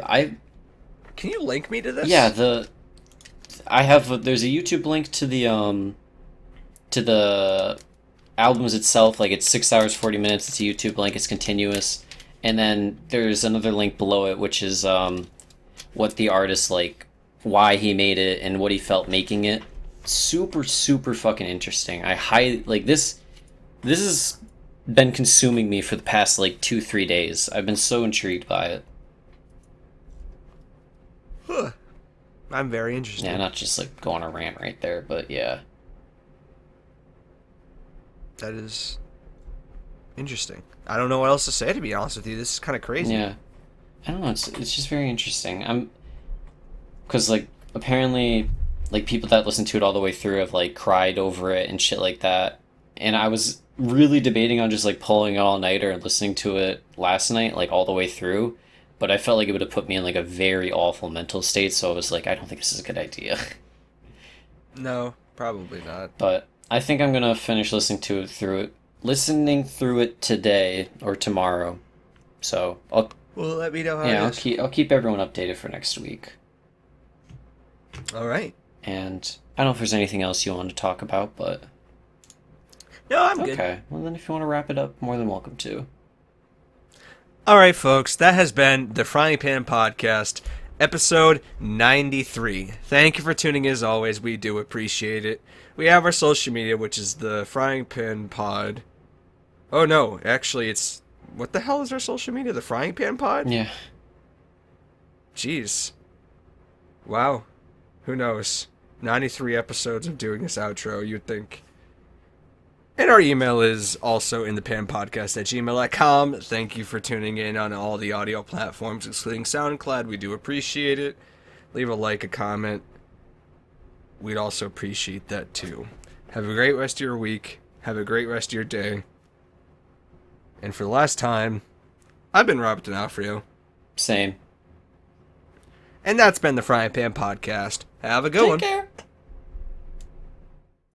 Speaker 2: Can you link me to this?
Speaker 1: Yeah, I have there's a YouTube link to the albums itself. Like it's 6 hours 40 minutes. It's a YouTube link. It's continuous, and then there's another link below it, which is what the artist like, why he made it, and what he felt making it. Super super fucking interesting. I high like this. This has been consuming me for the past like 2 3 days. I've been so intrigued by it.
Speaker 2: Huh. I'm very interested.
Speaker 1: Yeah, not just like go on a rant right there, but yeah.
Speaker 2: That is interesting. I don't know what else to say, to be honest with you. This is kind of crazy.
Speaker 1: Yeah, I don't know. It's just very interesting. Because like apparently like people that listen to it all the way through have like cried over it and shit like that. And I was really debating on just like pulling an all nighter and listening to it last night like all the way through, but I felt like it would have put me in like a very awful mental state. So I was like, I don't think this is a good idea.
Speaker 2: No, probably not.
Speaker 1: But I think I'm gonna finish listening through it today or tomorrow. So
Speaker 2: Well, let me know how
Speaker 1: yeah,
Speaker 2: it is.
Speaker 1: I'll keep everyone updated for next week.
Speaker 2: All right.
Speaker 1: And I don't know if there's anything else you want to talk about, but
Speaker 2: No, I'm good.
Speaker 1: okay. Well, then if you want to wrap it up, more than welcome to.
Speaker 2: All right, folks. That has been the Frying Pan Podcast, episode 93. Thank you for tuning in as always. We do appreciate it. We have our social media, which is the Frying Pan Pod. Oh, no. Actually, it's... What the hell is our social media? The Frying Pan Pod?
Speaker 1: Yeah.
Speaker 2: Jeez. Wow. Who knows? 93 episodes of doing this outro, you'd think. And our email is also in the panpodcast@gmail.com. Thank you for tuning in on all the audio platforms, including SoundCloud. We do appreciate it. Leave a like, a comment. We'd also appreciate that too. Have a great rest of your week. Have a great rest of your day. And for the last time, I've been Robert D'Onofrio.
Speaker 1: Same.
Speaker 2: And that's been the Frying Pan Podcast. Have a good one.
Speaker 1: Take care.